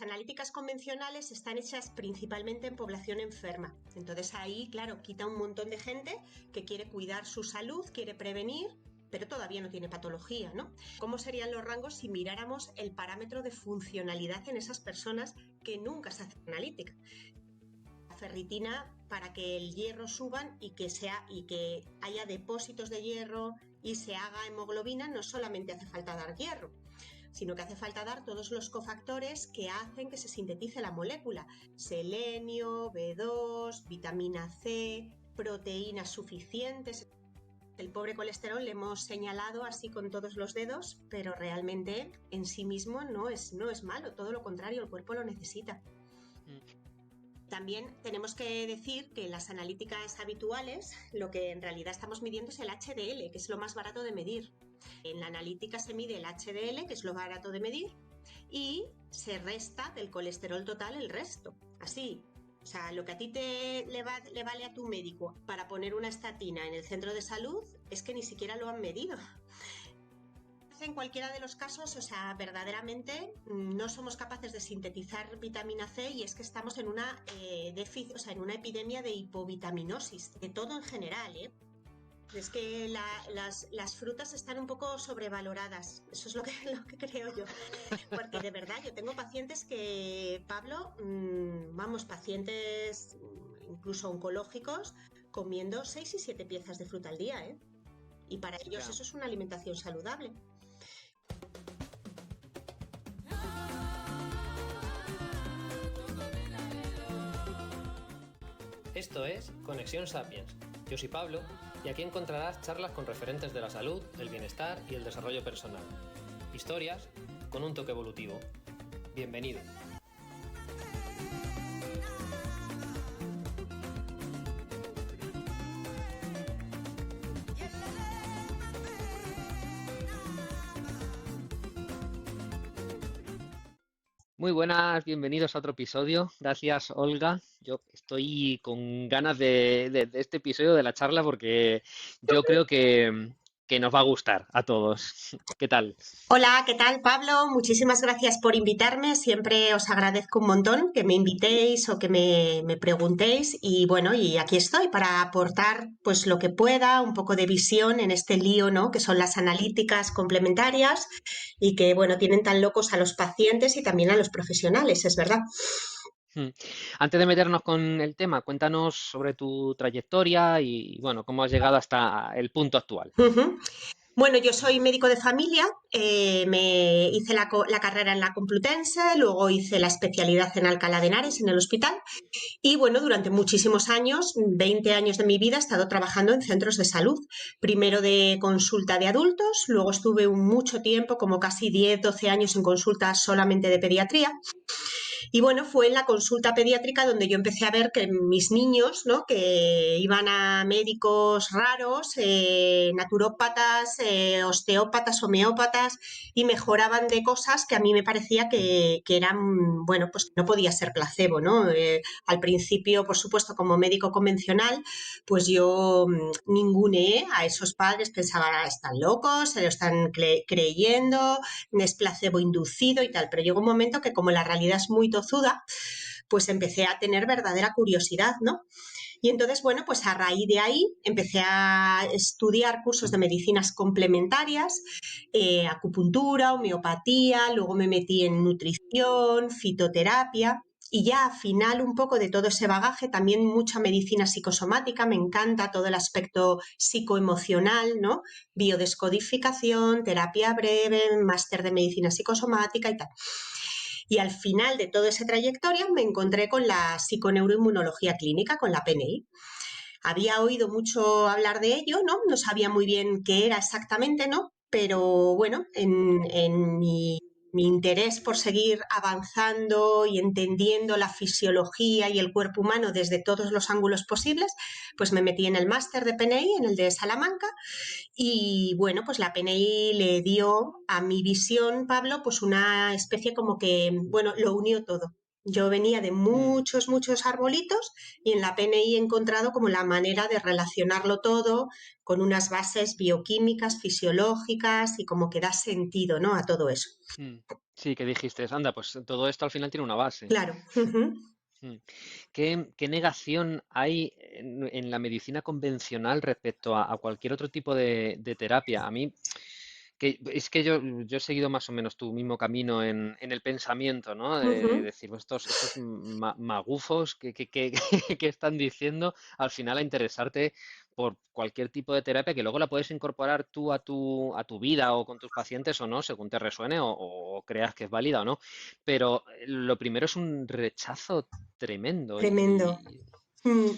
analíticas convencionales están hechas principalmente en población enferma. Entonces ahí, claro, quita un montón de gente que quiere cuidar su salud, quiere prevenir, pero todavía no tiene patología, ¿no? ¿Cómo serían los rangos si miráramos el parámetro de funcionalidad en esas personas que nunca se hacen analítica? Ferritina, para que el hierro suban y que haya depósitos de hierro y se haga hemoglobina, no solamente hace falta dar hierro, sino que hace falta dar todos los cofactores que hacen que se sintetice la molécula: selenio, B2, vitamina C, proteínas suficientes. El pobre colesterol le hemos señalado así con todos los dedos, pero realmente en sí mismo no es malo, todo lo contrario, el cuerpo lo necesita. También tenemos que decir que en las analíticas habituales lo que en realidad estamos midiendo es el HDL, que es lo más barato de medir. En la analítica se mide el HDL, que es lo barato de medir, y se resta del colesterol total el resto. Así, o sea, lo que a ti le vale a tu médico para poner una estatina en el centro de salud es que ni siquiera lo han medido. En cualquiera de los casos, o sea, verdaderamente no somos capaces de sintetizar vitamina C, y es que estamos en una en una epidemia de hipovitaminosis, de todo en general, ¿eh? Es que las frutas están un poco sobrevaloradas, eso es lo que creo yo, porque de verdad yo tengo pacientes que, Pablo, pacientes incluso oncológicos, comiendo 6 y 7 piezas de fruta al día, ¿eh? Y para ellos eso es una alimentación saludable. Esto es Conexión Sapiens. Yo soy Pablo y aquí encontrarás charlas con referentes de la salud, el bienestar y el desarrollo personal. Historias con un toque evolutivo. Bienvenido. Muy buenas, bienvenidos a otro episodio. Gracias, Olga. Yo estoy con ganas de este episodio de la charla porque yo creo que nos va a gustar a todos. ¿Qué tal? Hola, ¿qué tal, Pablo? Muchísimas gracias por invitarme. Siempre os agradezco un montón que me invitéis o que me preguntéis. Y bueno, y aquí estoy para aportar pues lo que pueda, un poco de visión en este lío, ¿no? Que son las analíticas complementarias y que, bueno, tienen tan locos a los pacientes y también a los profesionales, es verdad. Antes de meternos con el tema, cuéntanos sobre tu trayectoria y, bueno, cómo has llegado hasta el punto actual. Bueno, yo soy médico de familia, me hice la carrera en la Complutense, luego hice la especialidad en Alcalá de Henares, en el hospital, y bueno, durante muchísimos años, 20 años de mi vida, he estado trabajando en centros de salud, primero de consulta de adultos, luego estuve mucho tiempo, como casi 10, 12 años en consulta solamente de pediatría. Y bueno, fue en la consulta pediátrica donde yo empecé a ver que mis niños, ¿no? Que iban a médicos raros, naturópatas, osteópatas, homeópatas, y mejoraban de cosas que a mí me parecía que eran, bueno, pues no podía ser placebo, ¿no? Al principio, por supuesto, como médico convencional, pues yo ninguneé a esos padres, pensaba, están locos, se lo están creyendo, es placebo inducido y tal, pero llegó un momento que como la realidad es muy tozuda, pues empecé a tener verdadera curiosidad, ¿no? Y entonces, bueno, pues a raíz de ahí empecé a estudiar cursos de medicinas complementarias, acupuntura, homeopatía, luego me metí en nutrición, fitoterapia. Y ya al final un poco de todo ese bagaje, también mucha medicina psicosomática, me encanta todo el aspecto psicoemocional, ¿no? Biodescodificación, terapia breve, máster de medicina psicosomática y tal. Y al final de toda esa trayectoria me encontré con la psiconeuroinmunología clínica, con la PNI. Había oído mucho hablar de ello, ¿no? No sabía muy bien qué era exactamente, ¿no? Pero bueno, en mi interés por seguir avanzando y entendiendo la fisiología y el cuerpo humano desde todos los ángulos posibles, pues me metí en el máster de PNI, en el de Salamanca, y bueno, pues la PNI le dio a mi visión, Pablo, pues una especie como que, bueno, lo unió todo. Yo venía de muchos arbolitos y en la PNI he encontrado como la manera de relacionarlo todo con unas bases bioquímicas, fisiológicas y como que da sentido, ¿no? A todo eso. Sí, que dijiste, anda, pues todo esto al final tiene una base. Claro. Ujú, Mm. ¿Qué negación hay en la medicina convencional respecto a cualquier otro tipo de terapia? A mí, es que yo he seguido más o menos tu mismo camino en el pensamiento, ¿no? De ujú. decir, "Pues estos magufos que están diciendo al final a interesarte por cualquier tipo de terapia que luego la puedes incorporar tú a tu vida o con tus pacientes o no, según te resuene o creas que es válida o no. Pero lo primero es un rechazo tremendo Tremendo. Mm.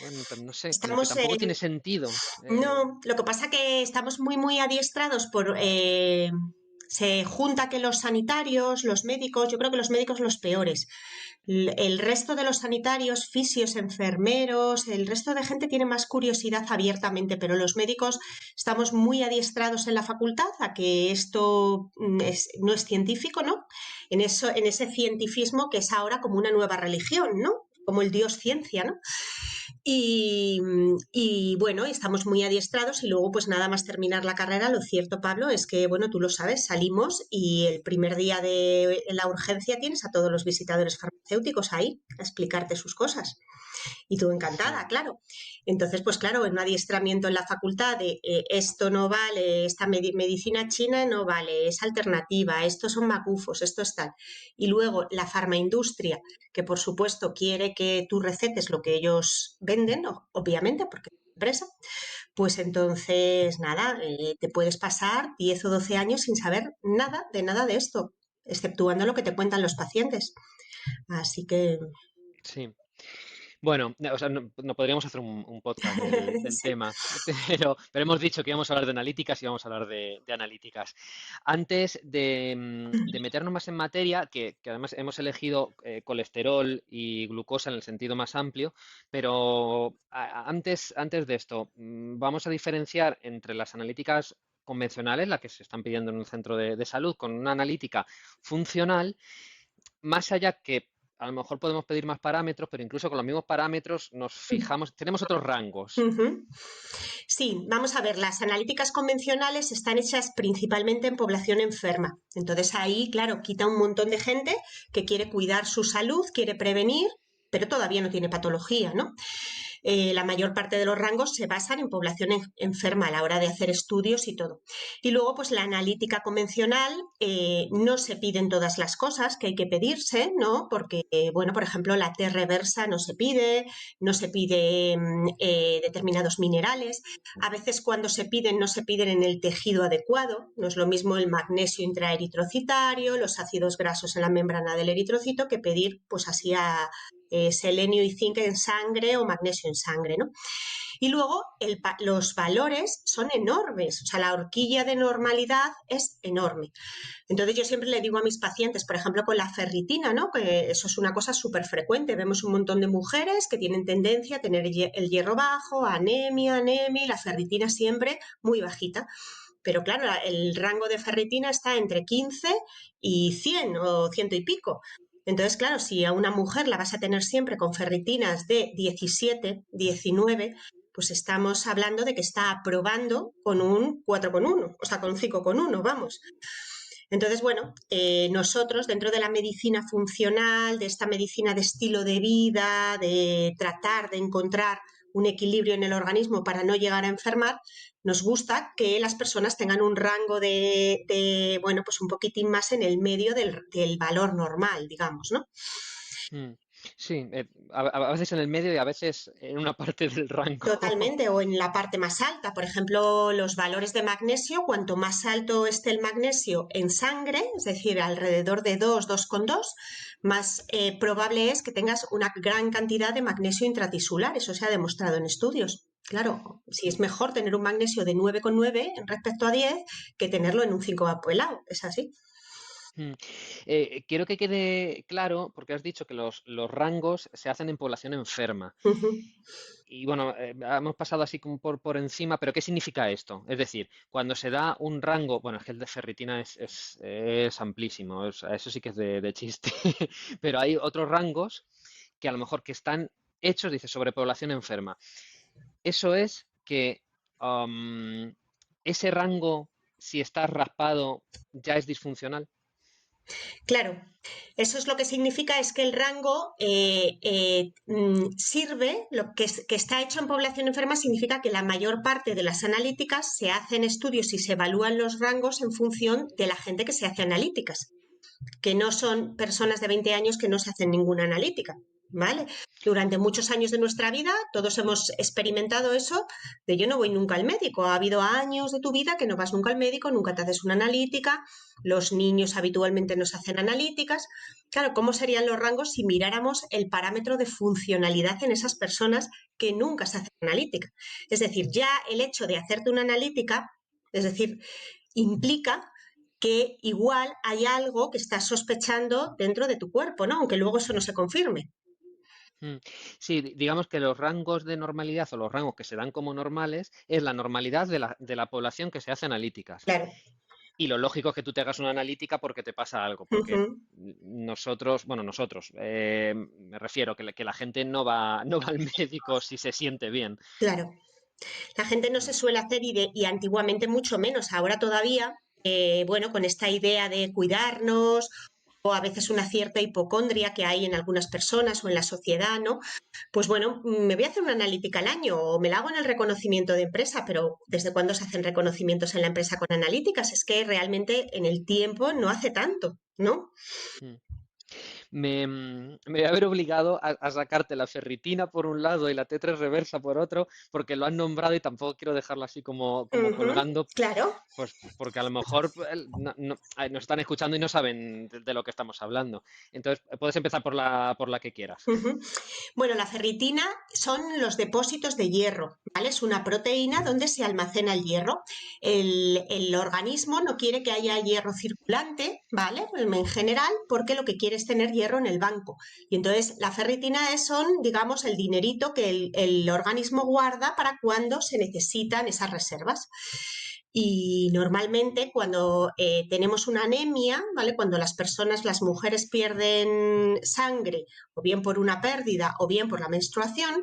bueno, no sé, como que Estamos, tampoco tiene sentido. no, lo que pasa que estamos muy, muy adiestrados por... se junta que los sanitarios, los médicos, yo creo que los médicos los peores. El resto de los sanitarios, fisios, enfermeros, el resto de gente tiene más curiosidad abiertamente, pero los médicos estamos muy adiestrados en la facultad a que esto no es científico, ¿no? En ese cientifismo que es ahora como una nueva religión, ¿no? Como el dios ciencia, ¿no? Y, y, bueno, estamos muy adiestrados y luego pues nada más terminar la carrera, lo cierto, Pablo, es que, bueno, tú lo sabes, salimos y el primer día de la urgencia tienes a todos los visitadores farmacéuticos ahí a explicarte sus cosas. Y tú encantada, Sí, claro. Entonces, pues claro, un adiestramiento en la facultad de esto no vale, esta medicina china no vale, es alternativa, estos son macufos, esto es tal. Y luego la farmaindustria, que por supuesto quiere que tú recetes lo que ellos venden, obviamente, porque es una empresa, pues entonces, nada, te puedes pasar 10 o 12 años sin saber nada de esto, exceptuando lo que te cuentan los pacientes. Así que, sí. Bueno, o sea, no podríamos hacer un podcast del sí. tema, pero hemos dicho que íbamos a hablar de analíticas y vamos a hablar de analíticas. Antes de meternos más en materia, que además hemos elegido colesterol y glucosa en el sentido más amplio, pero antes de esto, vamos a diferenciar entre las analíticas convencionales, las que se están pidiendo en un centro de salud, con una analítica funcional más allá que a lo mejor podemos pedir más parámetros, pero incluso con los mismos parámetros nos fijamos, tenemos otros rangos. Ujú. Sí, vamos a ver, las analíticas convencionales están hechas principalmente en población enferma. Entonces ahí, claro, quita un montón de gente que quiere cuidar su salud, quiere prevenir, pero todavía no tiene patología, ¿no? La mayor parte de los rangos se basan en población enferma a la hora de hacer estudios y todo. Y luego, pues la analítica convencional no se piden todas las cosas que hay que pedirse, ¿no? Porque, bueno, por ejemplo, la T reversa no se pide, no se pide determinados minerales. A veces cuando se piden no se piden en el tejido adecuado. No es lo mismo el magnesio intraeritrocitario, los ácidos grasos en la membrana del eritrocito que pedir pues así a selenio y zinc en sangre o magnesio en sangre, ¿no? Y luego los valores son enormes, o sea, la horquilla de normalidad es enorme. Entonces yo siempre le digo a mis pacientes, por ejemplo, con la ferritina, ¿no? Que eso es una cosa súper frecuente. Vemos un montón de mujeres que tienen tendencia a tener el hierro bajo, anemia, y la ferritina siempre muy bajita. Pero claro, el rango de ferritina está entre 15 y 100 o ciento y pico. Entonces, claro, si a una mujer la vas a tener siempre con ferritinas de 17, 19, pues estamos hablando de que está aprobando con un 4,1, o sea, con 5,1, vamos. Entonces, bueno, nosotros dentro de la medicina funcional, de esta medicina de estilo de vida, de tratar de encontrar un equilibrio en el organismo para no llegar a enfermar, nos gusta que las personas tengan un rango bueno, pues un poquitín más en el medio del valor normal, digamos, ¿no? Mm, sí, a veces en el medio y a veces en una parte del rango. Totalmente, o en la parte más alta. Por ejemplo, los valores de magnesio, cuanto más alto esté el magnesio en sangre, es decir, alrededor de 2,2, más probable es que tengas una gran cantidad de magnesio intratisular. Eso se ha demostrado en estudios. Claro, si es mejor tener un magnesio de 9,9 respecto a 10 que tenerlo en un 5 apuelado. Es así. Mm. Quiero que quede claro, porque has dicho que los rangos se hacen en población enferma. Ujú, Y bueno, hemos pasado así como por encima, pero ¿qué significa esto? Es decir, cuando se da un rango, bueno, es que el de ferritina es amplísimo, eso sí que es de chiste, pero hay otros rangos que a lo mejor que están hechos, dice, sobre población enferma. Eso es que ese rango, si está raspado, ya es disfuncional. Claro, eso es lo que significa es que el rango sirve, que está hecho en población enferma significa que la mayor parte de las analíticas se hacen estudios y se evalúan los rangos en función de la gente que se hace analíticas, que no son personas de 20 años que no se hacen ninguna analítica, ¿vale? Durante muchos años de nuestra vida todos hemos experimentado eso de yo no voy nunca al médico. Ha habido años de tu vida que no vas nunca al médico, nunca te haces una analítica, los niños habitualmente no se hacen analíticas. Claro, ¿cómo serían los rangos si miráramos el parámetro de funcionalidad en esas personas que nunca se hacen analítica? Es decir, ya el hecho de hacerte una analítica, es decir, implica que igual hay algo que estás sospechando dentro de tu cuerpo, ¿no? Aunque luego eso no se confirme. Mm. Sí, digamos que los rangos de normalidad o los rangos que se dan como normales es la normalidad de la población que se hace analíticas. Claro. Y lo lógico es que tú te hagas una analítica porque te pasa algo, porque Ujú. nosotros, me refiero que la gente no va al médico si se siente bien. Claro. La gente no se Mm. suele hacer y antiguamente mucho menos. Ahora todavía, bueno, con esta idea de cuidarnos o a veces una cierta hipocondria que hay en algunas personas o en la sociedad, ¿no? Pues bueno, me voy a hacer una analítica al año o me la hago en el reconocimiento de empresa, pero ¿desde cuándo se hacen reconocimientos en la empresa con analíticas? Es que realmente en el tiempo no hace tanto, ¿no? Mm. Me voy a ver obligado a sacarte la ferritina por un lado y la T3 reversa por otro, porque lo han nombrado y tampoco quiero dejarlo así como Ujú. colgando, Claro. pues porque a lo mejor nos están escuchando y no saben de lo que estamos hablando. Entonces, puedes empezar por la que quieras. Ujú. Bueno, la ferritina son los depósitos de hierro, ¿vale? Es una proteína donde se almacena el hierro. El organismo no quiere que haya hierro circulante, ¿vale? En general, porque lo que quiere es tener hierro en el banco. Y entonces la ferritina son, digamos, el dinerito que el organismo guarda para cuando se necesitan esas reservas. Y normalmente cuando tenemos una anemia, ¿vale? Cuando las personas, las mujeres pierden sangre, o bien por una pérdida o bien por la menstruación,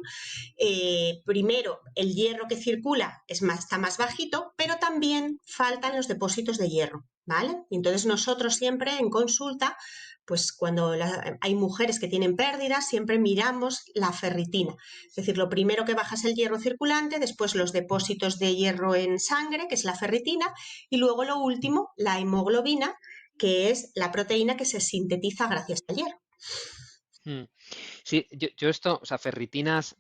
primero el hierro que circula está más bajito, pero también faltan los depósitos de hierro, ¿vale? Y entonces nosotros siempre en consulta, pues cuando hay mujeres que tienen pérdidas, siempre miramos la ferritina. Es decir, lo primero que baja es el hierro circulante, después los depósitos de hierro en sangre, que es la ferritina, y luego lo último, la hemoglobina, que es la proteína que se sintetiza gracias al hierro. Mm. Sí, yo esto, o sea, ferritinas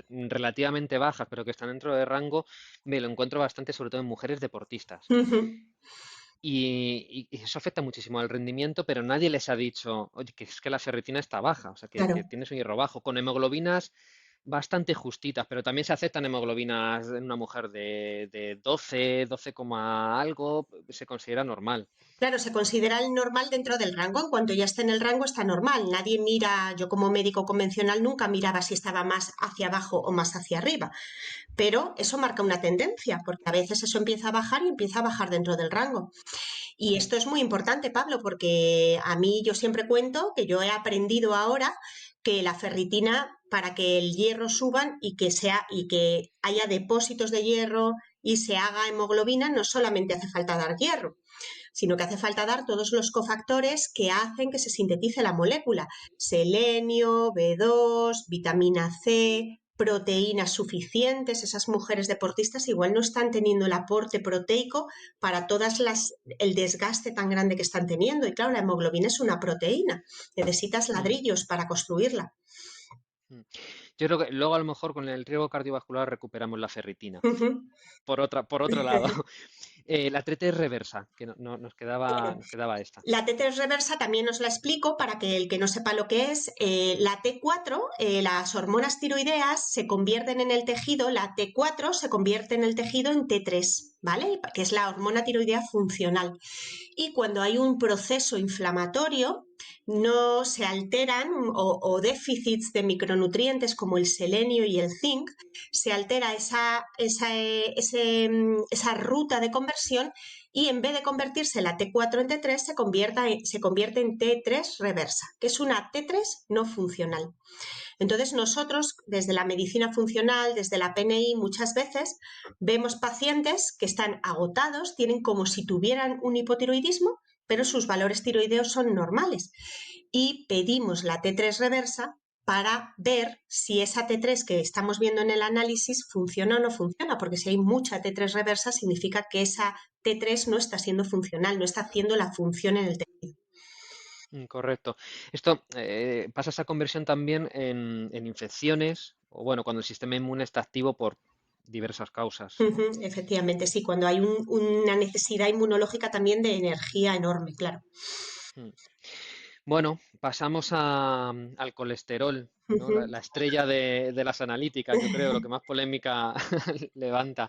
relativamente bajas, pero que están dentro de rango, me lo encuentro bastante, sobre todo en mujeres deportistas. Y eso afecta muchísimo al rendimiento, pero nadie les ha dicho, oye, que es que la ferritina está baja, o sea, que Claro. tienes un hierro bajo, con hemoglobinas bastante justitas, pero también se aceptan hemoglobinas en una mujer de 12 coma algo, se considera normal. Claro, se considera el normal dentro del rango. En cuanto ya esté en el rango, está normal. Nadie mira, yo como médico convencional nunca miraba si estaba más hacia abajo o más hacia arriba. Pero eso marca una tendencia, porque a veces eso empieza a bajar y empieza a bajar dentro del rango. Y Mm. esto es muy importante, Pablo, porque a mí yo siempre cuento que yo he aprendido ahora que la ferritina, para que el hierro suban y que haya depósitos de hierro y se haga hemoglobina, no solamente hace falta dar hierro, sino que hace falta dar todos los cofactores que hacen que se sintetice la molécula. Selenio, B2, vitamina C, proteínas suficientes. Esas mujeres deportistas igual no están teniendo el aporte proteico para el desgaste tan grande que están teniendo. Y claro, la hemoglobina es una proteína. Necesitas Mm. ladrillos para construirla. Mm. Yo creo que luego a lo mejor con el riesgo cardiovascular recuperamos la ferritina. Por otro lado, la TT reversa, que nos quedaba esta. La T3 reversa también os la explico para que el que no sepa lo que es. La T4, las hormonas tiroideas se convierten en el tejido, la T4 se convierte en el tejido en T3, ¿vale? Que es la hormona tiroidea funcional. Y cuando hay un proceso inflamatorio, no se alteran o déficits de micronutrientes como el selenio y el zinc, se altera esa ruta de conversión y en vez de convertirse la T4 en T3 se convierte en T3 reversa, que es una T3 no funcional. Entonces nosotros desde la medicina funcional, desde la PNI, muchas veces vemos pacientes que están agotados, tienen como si tuvieran un hipotiroidismo, pero sus valores tiroideos son normales. Y pedimos la T3 reversa para ver si esa T3 que estamos viendo en el análisis funciona o no funciona, porque si hay mucha T3 reversa significa que esa T3 no está siendo funcional, no está haciendo la función en el tejido. Correcto. Esto pasa esa conversión también en infecciones, o bueno, cuando el sistema inmune está activo por diversas causas, ¿no? Efectivamente, sí, cuando hay una necesidad inmunológica también de energía enorme, claro. Mm. Bueno, pasamos al colesterol, ¿no? La estrella de las analíticas, yo creo, lo que más polémica levanta.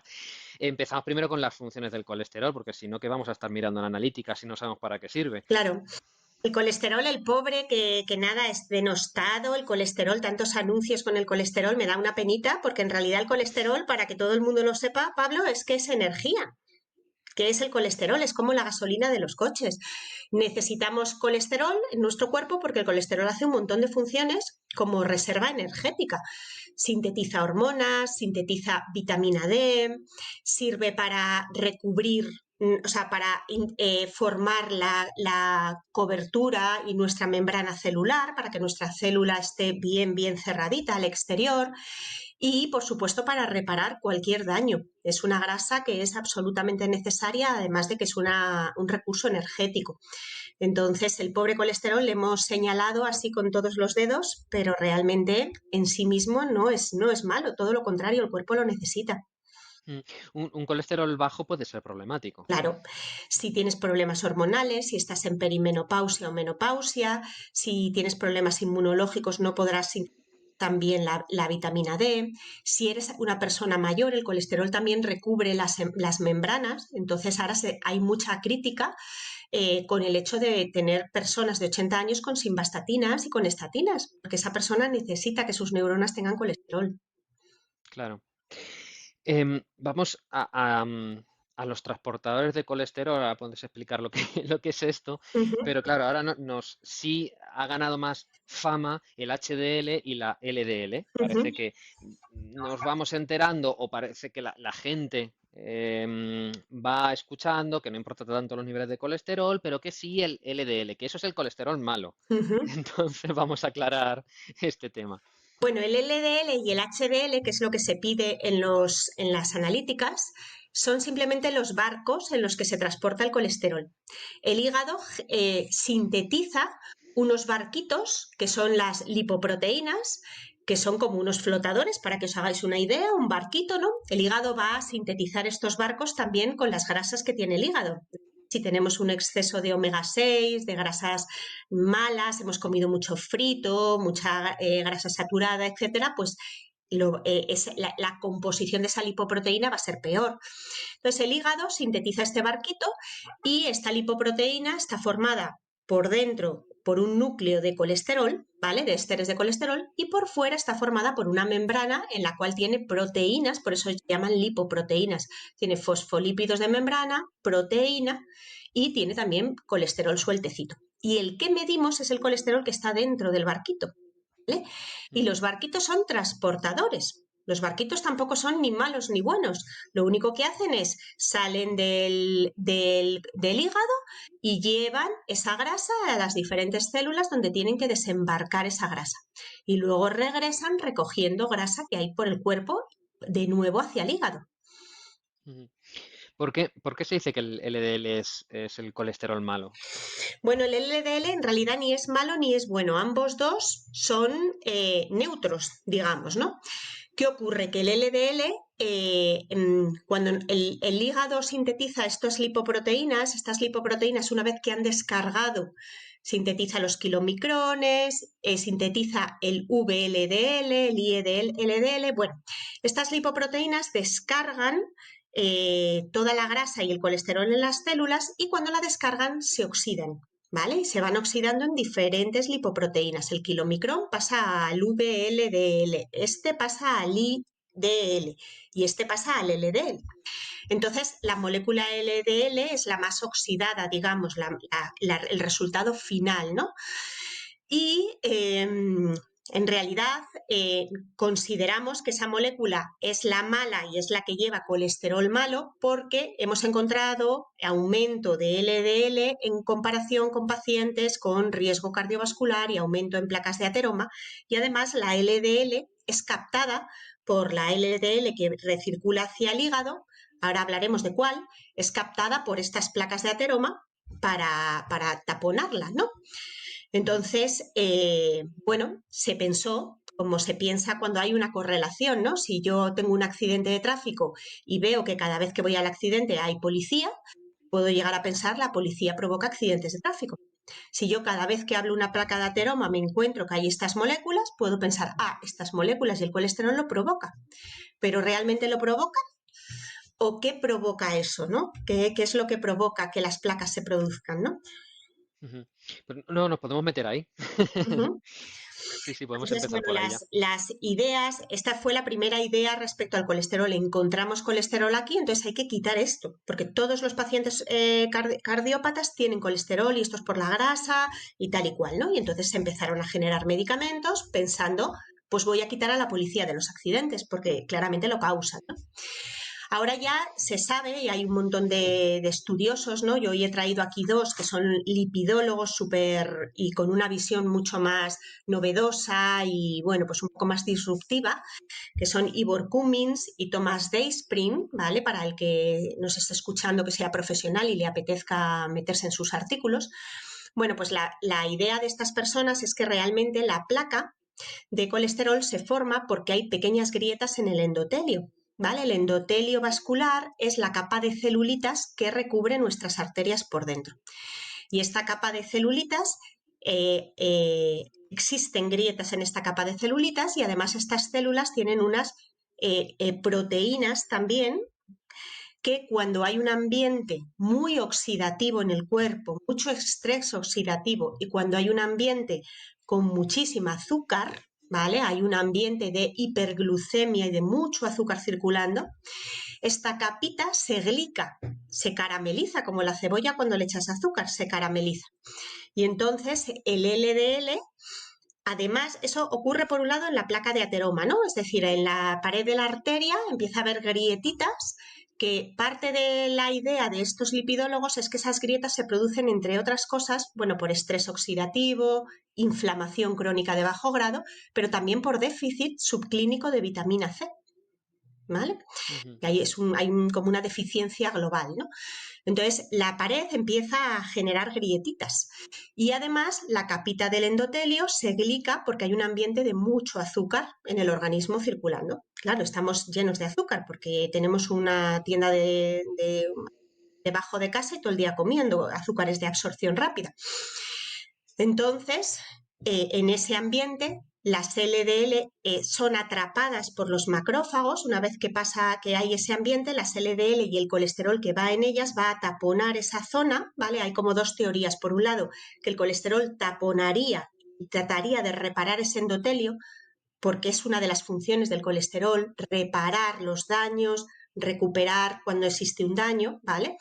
Empezamos primero con las funciones del colesterol, porque si no, ¿qué vamos a estar mirando en analítica si no sabemos para qué sirve? Claro, el colesterol, el pobre que nada es denostado, el colesterol, tantos anuncios con el colesterol, me da una penita, porque en realidad el colesterol, para que todo el mundo lo sepa, Pablo, es que es energía. ¿Qué es el colesterol? Es como la gasolina de los coches. Necesitamos colesterol en nuestro cuerpo porque el colesterol hace un montón de funciones como reserva energética. Sintetiza hormonas, sintetiza vitamina D, sirve para recubrir, o sea, para formar la cobertura y nuestra membrana celular, para que nuestra célula esté bien, bien cerradita al exterior. Y, por supuesto, para reparar cualquier daño. Es una grasa que es absolutamente necesaria, además de que es un recurso energético. Entonces, el pobre colesterol le hemos señalado así con todos los dedos, pero realmente en sí mismo no es malo, todo lo contrario, el cuerpo lo necesita. Mm, un colesterol bajo puede ser problemático. Claro, si tienes problemas hormonales, si estás en perimenopausia o menopausia, si tienes problemas inmunológicos, no podrás también la vitamina D. Si eres una persona mayor, el colesterol también recubre las membranas. Entonces, ahora hay mucha crítica con el hecho de tener personas de 80 años con simvastatinas y con estatinas, porque esa persona necesita que sus neuronas tengan colesterol. Claro. Vamos a los transportadores de colesterol, ahora puedes explicar lo que, lo que es esto, Ujú, pero claro, ahora sí ha ganado más fama el HDL y la LDL. ujú. Parece que nos vamos enterando o parece que la gente va escuchando que no importa tanto los niveles de colesterol, pero que sí el LDL, que eso es el colesterol malo. Ujú. Entonces vamos a aclarar este tema. Bueno, el LDL y el HDL, que es lo que se pide en las analíticas, son simplemente los barcos en los que se transporta el colesterol. El hígado sintetiza unos barquitos que son las lipoproteínas, que son como unos flotadores, para que os hagáis una idea, un barquito, ¿no? El hígado va a sintetizar estos barcos también con las grasas que tiene el hígado. Si tenemos un exceso de omega 6, de grasas malas, hemos comido mucho frito, mucha grasa saturada, etcétera, pues la composición de esa lipoproteína va a ser peor. Entonces el hígado sintetiza este barquito y esta lipoproteína está formada por dentro por un núcleo de colesterol, ¿vale? De ésteres de colesterol, y por fuera está formada por una membrana en la cual tiene proteínas, por eso se llaman lipoproteínas. Tiene fosfolípidos de membrana, proteína y tiene también colesterol sueltecito. Y el que medimos es el colesterol que está dentro del barquito, ¿vale? Y Mm. los barquitos son transportadores. Los barquitos tampoco son ni malos ni buenos. Lo único que hacen es salen del hígado y llevan esa grasa a las diferentes células donde tienen que desembarcar esa grasa. Y luego regresan recogiendo grasa que hay por el cuerpo de nuevo hacia el hígado. Ujú. ¿Por qué se dice que el LDL es el colesterol malo? Bueno, el LDL en realidad ni es malo ni es bueno. Ambos dos son neutros, digamos, ¿no? ¿Qué ocurre? Que el LDL, cuando el hígado sintetiza estas lipoproteínas una vez que han descargado, sintetiza los kilomicrones, sintetiza el VLDL, el ILDL. Bueno, estas lipoproteínas descargan toda la grasa y el colesterol en las células y cuando la descargan se oxidan. ¿Vale? Y se van oxidando en diferentes lipoproteínas. El kilomicrón pasa al VLDL, este pasa al IDL y este pasa al LDL. Entonces, la molécula LDL es la más oxidada, digamos, el resultado final, ¿no? Y en realidad consideramos que esa molécula es la mala y es la que lleva colesterol malo porque hemos encontrado aumento de LDL en comparación con pacientes con riesgo cardiovascular y aumento en placas de ateroma, y además la LDL es captada por la LDL que recircula hacia el hígado, ahora hablaremos de cuál, es captada por estas placas de ateroma para taponarla, ¿no? Entonces, bueno, se pensó, como se piensa cuando hay una correlación, ¿no? Si yo tengo un accidente de tráfico y veo que cada vez que voy al accidente hay policía, puedo llegar a pensar la policía provoca accidentes de tráfico. Si yo cada vez que hablo una placa de ateroma me encuentro que hay estas moléculas, puedo pensar, estas moléculas y el colesterol lo provoca. ¿Pero realmente lo provoca? ¿O qué provoca eso, no? ¿Qué es lo que provoca que las placas se produzcan, no? Pues no nos podemos meter ahí. Uh-huh. Sí, podemos Entonces, empezar bueno, por ahí ya. las ideas, esta fue la primera idea respecto al colesterol. Encontramos colesterol aquí, entonces hay que quitar esto, porque todos los pacientes cardiópatas tienen colesterol y esto es por la grasa y tal y cual, ¿no? Y entonces se empezaron a generar medicamentos pensando, pues voy a quitar a la policía de los accidentes, porque claramente lo causan, ¿no? Ahora ya se sabe y hay un montón de estudiosos, ¿no? Yo hoy he traído aquí dos que son lipidólogos súper y con una visión mucho más novedosa y, bueno, pues un poco más disruptiva, que son Ivor Cummins y Thomas Dayspring, ¿vale? Para el que nos esté escuchando que sea profesional y le apetezca meterse en sus artículos. Bueno, pues la idea de estas personas es que realmente la placa de colesterol se forma porque hay pequeñas grietas en el endotelio. ¿Vale? El endotelio vascular es la capa de celulitas que recubre nuestras arterias por dentro. Y esta capa de celulitas, existen grietas en esta capa de celulitas y además estas células tienen unas proteínas también que cuando hay un ambiente muy oxidativo en el cuerpo, mucho estrés oxidativo y cuando hay un ambiente con muchísima azúcar, ¿vale? Hay un ambiente de hiperglucemia y de mucho azúcar circulando, esta capita se glica, se carameliza, como la cebolla cuando le echas azúcar, se carameliza. Y entonces el LDL, además, eso ocurre por un lado en la placa de ateroma, ¿no? Es decir, en la pared de la arteria empieza a haber grietitas, que parte de la idea de estos lipidólogos es que esas grietas se producen, entre otras cosas, bueno, por estrés oxidativo, inflamación crónica de bajo grado, pero también por déficit subclínico de vitamina C, ¿vale? Que hay como una deficiencia global, ¿no? Entonces, la pared empieza a generar grietitas y además la capita del endotelio se glica porque hay un ambiente de mucho azúcar en el organismo circulando. Claro, estamos llenos de azúcar porque tenemos una tienda debajo de casa y todo el día comiendo azúcares de absorción rápida. Entonces, en ese ambiente, las LDL son atrapadas por los macrófagos. Una vez que pasa que hay ese ambiente, las LDL y el colesterol que va en ellas va a taponar esa zona, ¿vale? Hay como dos teorías. Por un lado, que el colesterol taponaría y trataría de reparar ese endotelio, porque es una de las funciones del colesterol, reparar los daños, recuperar cuando existe un daño, ¿vale?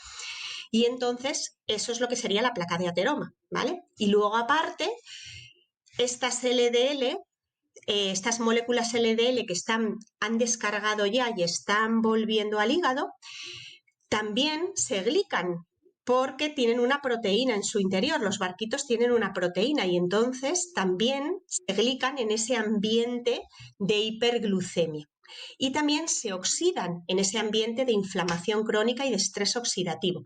Y entonces eso es lo que sería la placa de ateroma, ¿vale? Y luego aparte, estas LDL, estas moléculas LDL que han descargado ya y están volviendo al hígado, también se glican porque tienen una proteína en su interior, los barquitos tienen una proteína y entonces también se glican en ese ambiente de hiperglucemia. Y también se oxidan en ese ambiente de inflamación crónica y de estrés oxidativo.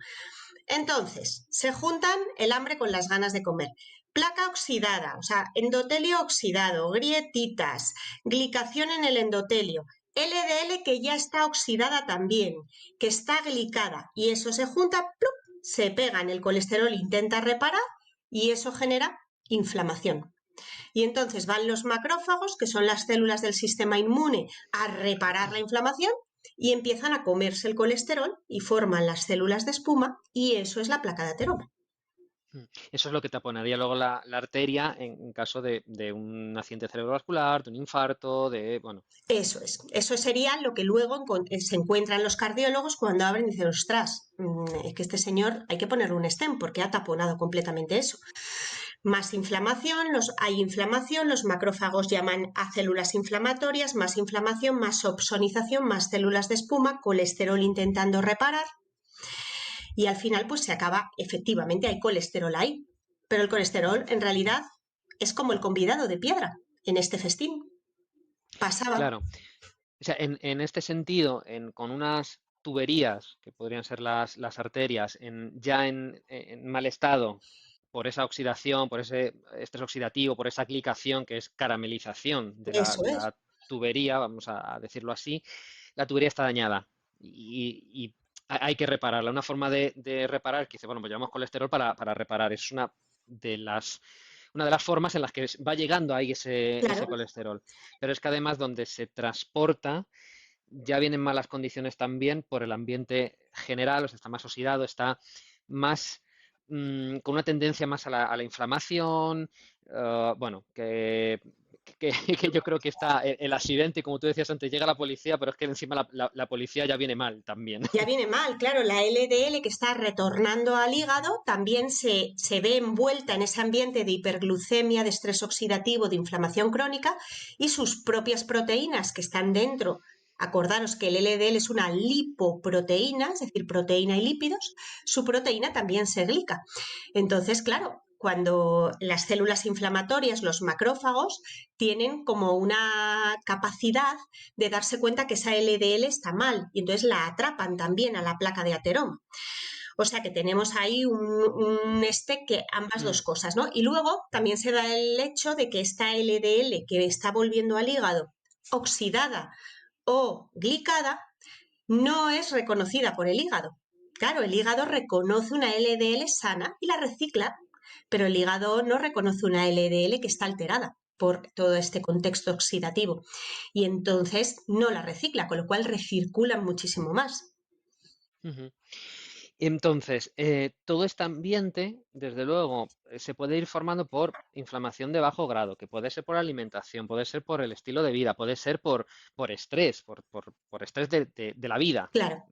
Entonces, se juntan el hambre con las ganas de comer. Placa oxidada, o sea, endotelio oxidado, grietitas, glicación en el endotelio, LDL que ya está oxidada también, que está glicada, y eso se junta, ¡plup!, se pega en el colesterol, intenta reparar y eso genera inflamación. Y entonces van los macrófagos, que son las células del sistema inmune, a reparar la inflamación y empiezan a comerse el colesterol y forman las células de espuma y eso es la placa de ateroma. Eso es lo que taponaría luego la arteria en caso de un accidente cerebrovascular, de un infarto, bueno. Eso es. Eso sería lo que luego se encuentran los cardiólogos cuando abren y dicen, ostras, es que este señor hay que ponerle un stent porque ha taponado completamente eso. Más inflamación, hay inflamación, los macrófagos llaman a células inflamatorias, más inflamación, más opsonización, más células de espuma, colesterol intentando reparar y al final pues se acaba, efectivamente hay colesterol ahí, pero el colesterol en realidad es como el convidado de piedra en este festín. Pasaba. Claro. O sea, en este sentido, con unas tuberías, que podrían ser las arterias, ya en mal estado, por esa oxidación, por ese estrés oxidativo, por esa glicación, que es caramelización de la, Eso de es. la tubería, vamos a decirlo así, la tubería está dañada y hay que repararla. Una forma de reparar, que dice, bueno, pues llevamos colesterol para reparar. Es una de las formas en las que va llegando ahí ese Claro. colesterol. Pero es que además donde se transporta ya vienen malas condiciones también por el ambiente general, o sea, está más oxidado, está más con una tendencia más a la inflamación, bueno, que yo creo que está el accidente, y como tú decías antes, llega la policía, pero es que encima la policía ya viene mal también. Ya viene mal, claro, la LDL que está retornando al hígado también se ve envuelta en ese ambiente de hiperglucemia, de estrés oxidativo, de inflamación crónica y sus propias proteínas que están dentro. Acordaros que el LDL es una lipoproteína, es decir, proteína y lípidos, su proteína también se glica. Entonces, claro, cuando las células inflamatorias, los macrófagos, tienen como una capacidad de darse cuenta que esa LDL está mal y entonces la atrapan también a la placa de ateroma. O sea que tenemos ahí que ambas dos Mm, cosas, ¿no? Y luego también se da el hecho de que esta LDL que está volviendo al hígado oxidada o glicada no es reconocida por el hígado. Claro, el hígado reconoce una LDL sana y la recicla, pero el hígado no reconoce una LDL que está alterada por todo este contexto oxidativo y entonces no la recicla, con lo cual recirculan muchísimo más. ujú. Entonces, todo este ambiente, desde luego, se puede ir formando por inflamación de bajo grado, que puede ser por alimentación, puede ser por el estilo de vida, puede ser por estrés, por estrés de la vida. Claro.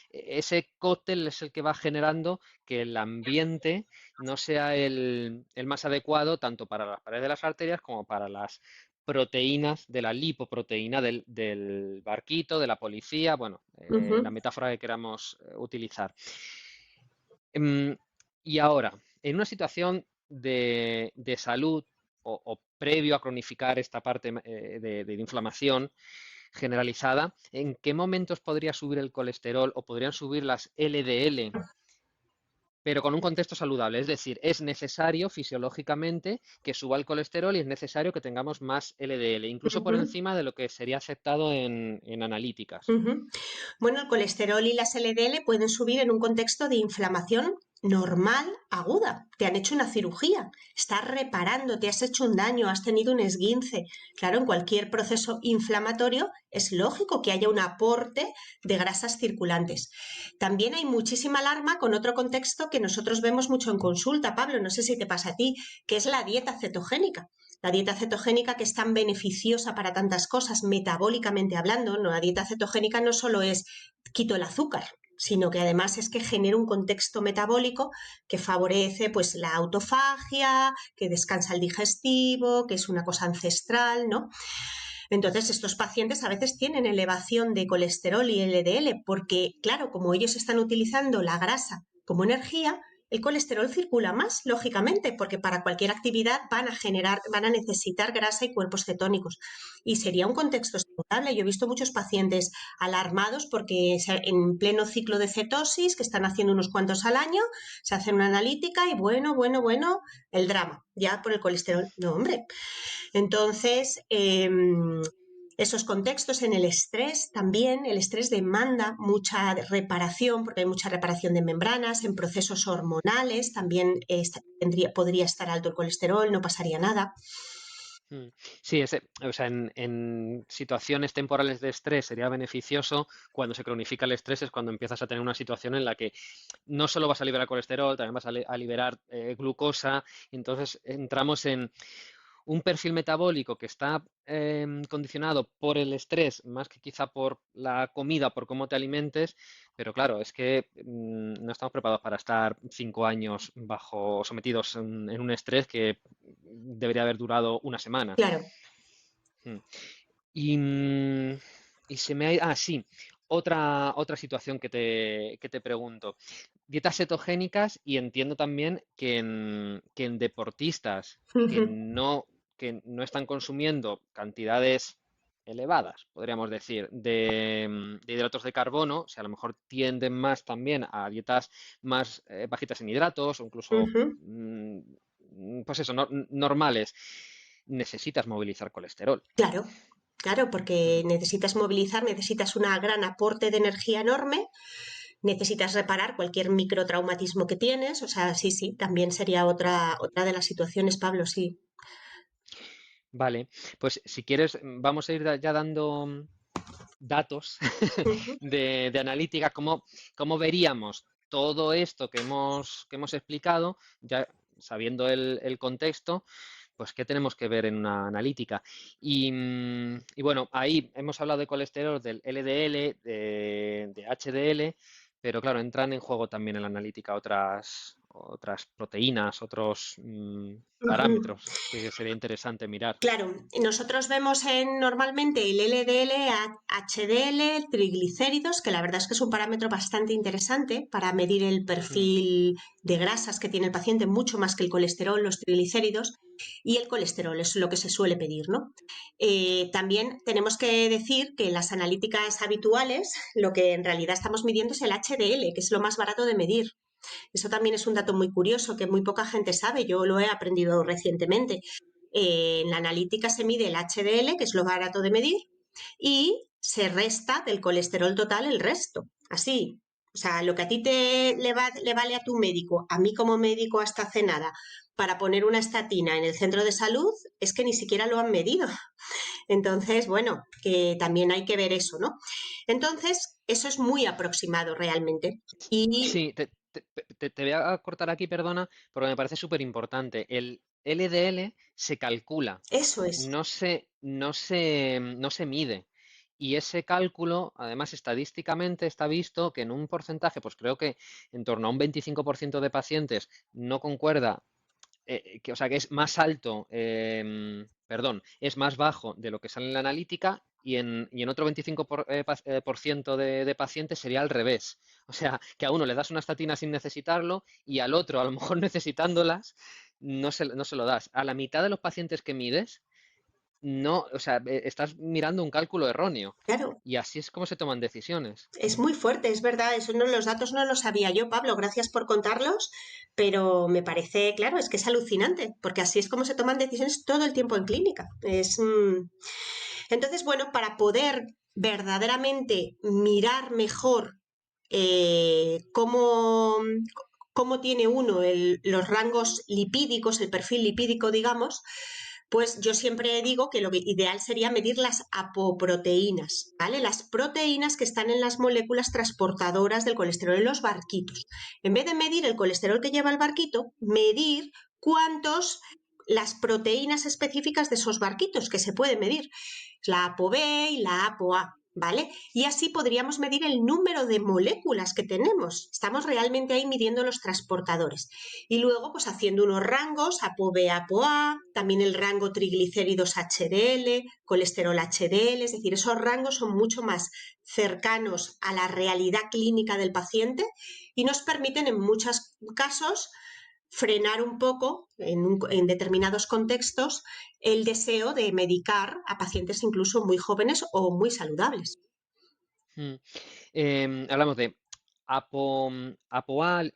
Ese cóctel es el que va generando que el ambiente no sea el más adecuado tanto para las paredes de las arterias como para las proteínas de la lipoproteína del barquito, de la policía, bueno, la Uh-huh. metáfora que queramos utilizar. Y ahora, en una situación de salud o previo a cronificar esta parte de inflamación generalizada, ¿en qué momentos podría subir el colesterol o podrían subir las LDL, pero con un contexto saludable? Es decir, es necesario fisiológicamente que suba el colesterol y es necesario que tengamos más LDL, incluso por Uh-huh. encima de lo que sería aceptado en analíticas. Uh-huh. Bueno, el colesterol y las LDL pueden subir en un contexto de inflamación normal, aguda. Te han hecho una cirugía, estás reparando, te has hecho un daño, has tenido un esguince. Claro, en cualquier proceso inflamatorio es lógico que haya un aporte de grasas circulantes. También hay muchísima alarma con otro contexto que nosotros vemos mucho en consulta, Pablo, no sé si te pasa a ti, que es la dieta cetogénica. La dieta cetogénica que es tan beneficiosa para tantas cosas, metabólicamente hablando, ¿no? La dieta cetogénica no solo es quito el azúcar, sino que además es que genera un contexto metabólico que favorece pues la autofagia, que descansa el digestivo, que es una cosa ancestral, ¿no? Entonces, estos pacientes a veces tienen elevación de colesterol y LDL porque, claro, como ellos están utilizando la grasa como energía, el colesterol circula más, lógicamente, porque para cualquier actividad van a necesitar grasa y cuerpos cetónicos. Y sería un contexto saludable. Yo he visto muchos pacientes alarmados porque en pleno ciclo de cetosis, que están haciendo unos cuantos al año, se hacen una analítica y bueno, el drama, ya por el colesterol. No, hombre, entonces, esos contextos en el estrés también, el estrés demanda mucha reparación, porque hay mucha reparación de membranas, en procesos hormonales también podría estar alto el colesterol, no pasaría nada. Mm. Sí, o sea, en situaciones temporales de estrés sería beneficioso. Cuando se cronifica el estrés es cuando empiezas a tener una situación en la que no solo vas a liberar colesterol, también vas a liberar glucosa. Entonces entramos en un perfil metabólico que está condicionado por el estrés, más que quizá por la comida, por cómo te alimentes, pero claro, es que no estamos preparados para estar 5 años sometidos en un estrés que debería haber durado una semana. Claro. Mm. Y, y se me ha... Ah, sí, otra situación que te pregunto. Dietas cetogénicas y entiendo también que en deportistas que Ujú, no, que no están consumiendo cantidades elevadas, podríamos decir, de hidratos de carbono, o sea, a lo mejor tienden más también a dietas más bajitas en hidratos o incluso, ujú. pues eso, normales, necesitas movilizar colesterol. Claro, claro, porque Ujú. necesitas movilizar, necesitas un gran aporte de energía enorme, necesitas reparar cualquier microtraumatismo que tienes, o sea, sí, sí, también sería otra de las situaciones, Pablo, sí. Vale, pues si quieres, vamos a ir ya dando datos Ujú, de analítica, cómo veríamos todo esto que hemos explicado, ya sabiendo el contexto, pues qué tenemos que ver en una analítica. Y bueno, ahí hemos hablado de colesterol, del LDL, de HDL, pero claro, entran en juego también en la analítica otras proteínas, otros ujú. parámetros que sería interesante mirar. Claro, nosotros vemos normalmente el LDL, HDL, triglicéridos, que la verdad es que es un parámetro bastante interesante para medir el Mm, perfil de grasas que tiene el paciente, mucho más que el colesterol, los triglicéridos, y el colesterol es lo que se suele pedir, ¿no? También tenemos que decir que en las analíticas habituales lo que en realidad estamos midiendo es el HDL, que es lo más barato de medir. Eso también es un dato muy curioso que muy poca gente sabe, yo lo he aprendido recientemente. En la analítica se mide el HDL, que es lo barato de medir, y se resta del colesterol total el resto. Así. O sea, lo que a ti le vale a tu médico, a mí como médico hasta hace nada, para poner una estatina en el centro de salud, es que ni siquiera lo han medido. Entonces, bueno, que también hay que ver eso, ¿no? Entonces, eso es muy aproximado realmente. Y Sí, te voy a cortar aquí, perdona, porque me parece súper importante. El LDL se calcula, eso es, no se mide. Y ese cálculo, además, estadísticamente está visto que en un porcentaje, pues creo que en torno a un 25% de pacientes no concuerda, o sea, que es más alto, perdón, es más bajo de lo que sale en la analítica y en otro 25% ciento de pacientes sería al revés. O sea, que a uno le das una estatina sin necesitarlo y al otro, a lo mejor necesitándolas, no se lo das. A la mitad de los pacientes que mides, no, o sea, estás mirando un cálculo erróneo. claro. Y así es como se toman decisiones. Es muy fuerte, es verdad, eso no, los datos no los sabía yo, Pablo, gracias por contarlos, pero me parece, claro, es que es alucinante, porque así es como se toman decisiones todo el tiempo en clínica. Entonces, bueno, para poder verdaderamente mirar mejor cómo tiene uno los rangos lipídicos, el perfil lipídico, digamos, pues yo siempre digo que lo ideal sería medir las apoproteínas, ¿vale? Las proteínas que están en las moléculas transportadoras del colesterol en los barquitos. En vez de medir el colesterol que lleva el barquito, medir cuántos las proteínas específicas de esos barquitos que se puede medir, la ApoB y la ApoA, ¿vale? Y así podríamos medir el número de moléculas que tenemos. Estamos realmente ahí midiendo los transportadores. Y luego, pues haciendo unos rangos, ApoB, ApoA, también el rango triglicéridos HDL, colesterol HDL, es decir, esos rangos son mucho más cercanos a la realidad clínica del paciente y nos permiten en muchos casos frenar un poco en determinados contextos el deseo de medicar a pacientes incluso muy jóvenes o muy saludables. Mm. Hablamos de ApoA, ApoB,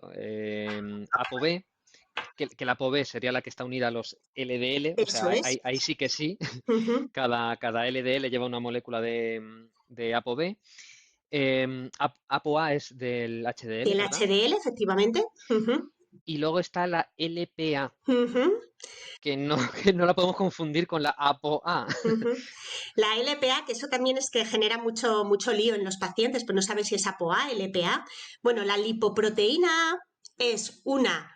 que la ApoB sería la que está unida a los LDL, o Eso sea, es. ahí sí que sí, Uh-huh. cada LDL lleva una molécula de ApoB. ApoA es del HDL, El ¿verdad? HDL, efectivamente. Uh-huh. Y luego está la LPA, Uh-huh. que no, que no la podemos confundir con la ApoA. Uh-huh. La LPA, que eso también es que genera mucho, mucho lío en los pacientes, pues no saben si es ApoA, LPA. Bueno, la lipoproteína es una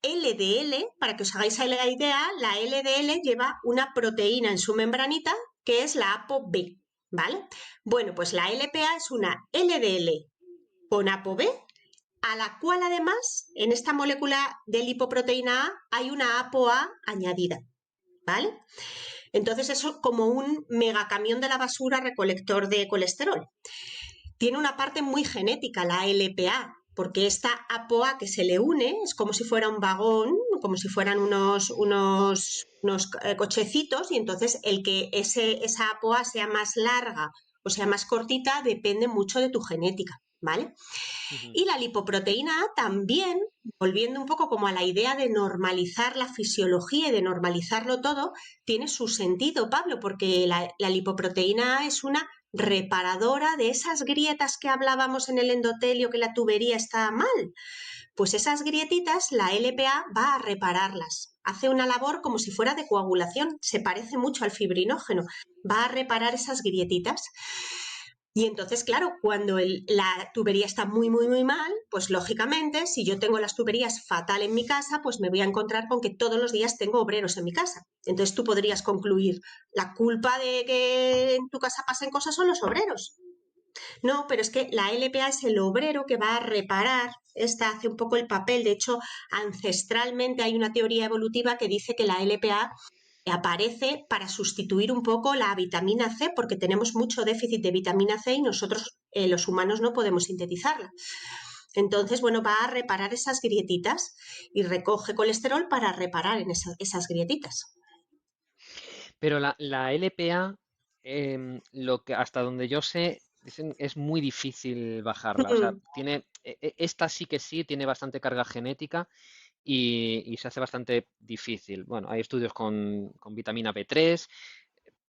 LDL, para que os hagáis la idea, la LDL lleva una proteína en su membranita que es la ApoB, ¿vale? Bueno, pues la LPA es una LDL con ApoB, a la cual además en esta molécula de lipoproteína A hay una ApoA añadida, ¿vale? Entonces eso como un megacamión de la basura recolector de colesterol. Tiene una parte muy genética, la LPA, porque esta ApoA que se le une es como si fuera un vagón, como si fueran unos cochecitos, y entonces el que esa ApoA sea más larga o sea más cortita depende mucho de tu genética, ¿vale? Ujú. Y la lipoproteína A también, volviendo un poco como a la idea de normalizar la fisiología y de normalizarlo todo, tiene su sentido, Pablo, porque la lipoproteína A es una reparadora de esas grietas que hablábamos en el endotelio, que la tubería está mal. Pues esas grietitas, la LPA va a repararlas. Hace una labor como si fuera de coagulación, se parece mucho al fibrinógeno, va a reparar esas grietitas. Y entonces, claro, cuando la tubería está muy, muy, muy mal, pues lógicamente, si yo tengo las tuberías fatal en mi casa, pues me voy a encontrar con que todos los días tengo obreros en mi casa. Entonces tú podrías concluir, la culpa de que en tu casa pasen cosas son los obreros. No, pero es que la LPA es el obrero que va a reparar. Esta hace un poco el papel. De hecho, ancestralmente hay una teoría evolutiva que dice que la LPA aparece para sustituir un poco la vitamina C, porque tenemos mucho déficit de vitamina C y nosotros, los humanos, no podemos sintetizarla. Entonces, bueno, va a reparar esas grietitas y recoge colesterol para reparar en esas grietitas. Pero la LPA, lo que hasta donde yo sé, dicen, es muy difícil bajarla. O sea, esta sí que sí, tiene bastante carga genética y se hace bastante difícil. Bueno, hay estudios con vitamina B3,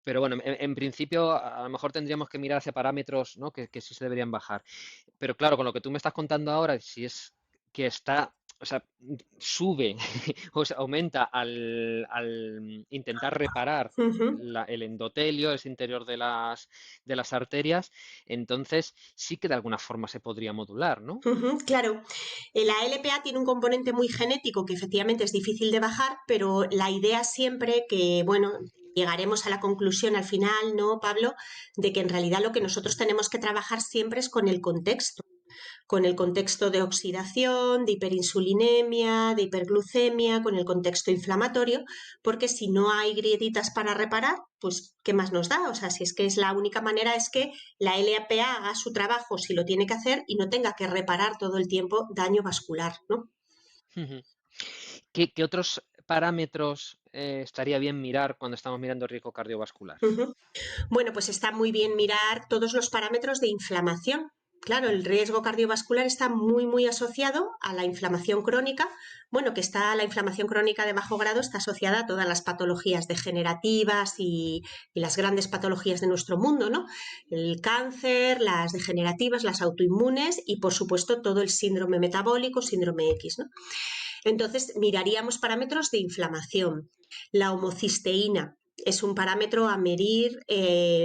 pero bueno, en principio a lo mejor tendríamos que mirar hacia parámetros, ¿no? Que sí se deberían bajar. Pero claro, con lo que tú me estás contando ahora, si es que está, o sea, sube, o sea, aumenta al intentar reparar Uh -huh. el endotelio, ese interior de las arterias, entonces sí que de alguna forma se podría modular, ¿no? Claro, la LPA tiene un componente muy genético que efectivamente es difícil de bajar, pero la idea siempre que, bueno, llegaremos a la conclusión al final, ¿no, Pablo? De que en realidad lo que nosotros tenemos que trabajar siempre es con el contexto de oxidación, de hiperinsulinemia, de hiperglucemia, con el contexto inflamatorio, porque si no hay grietitas para reparar, pues ¿qué más nos da? O sea, si es que es la única manera es que la LAPA haga su trabajo si lo tiene que hacer y no tenga que reparar todo el tiempo daño vascular, ¿no? Ujú. ¿Qué otros parámetros estaría bien mirar cuando estamos mirando riesgo cardiovascular? Bueno, pues está muy bien mirar todos los parámetros de inflamación. Claro, el riesgo cardiovascular está muy, muy asociado a la inflamación crónica. Bueno, la inflamación crónica de bajo grado está asociada a todas las patologías degenerativas y las grandes patologías de nuestro mundo, ¿no? El cáncer, las degenerativas, las autoinmunes y, por supuesto, todo el síndrome metabólico, síndrome X, ¿no? Entonces, miraríamos parámetros de inflamación. La homocisteína es un parámetro a medir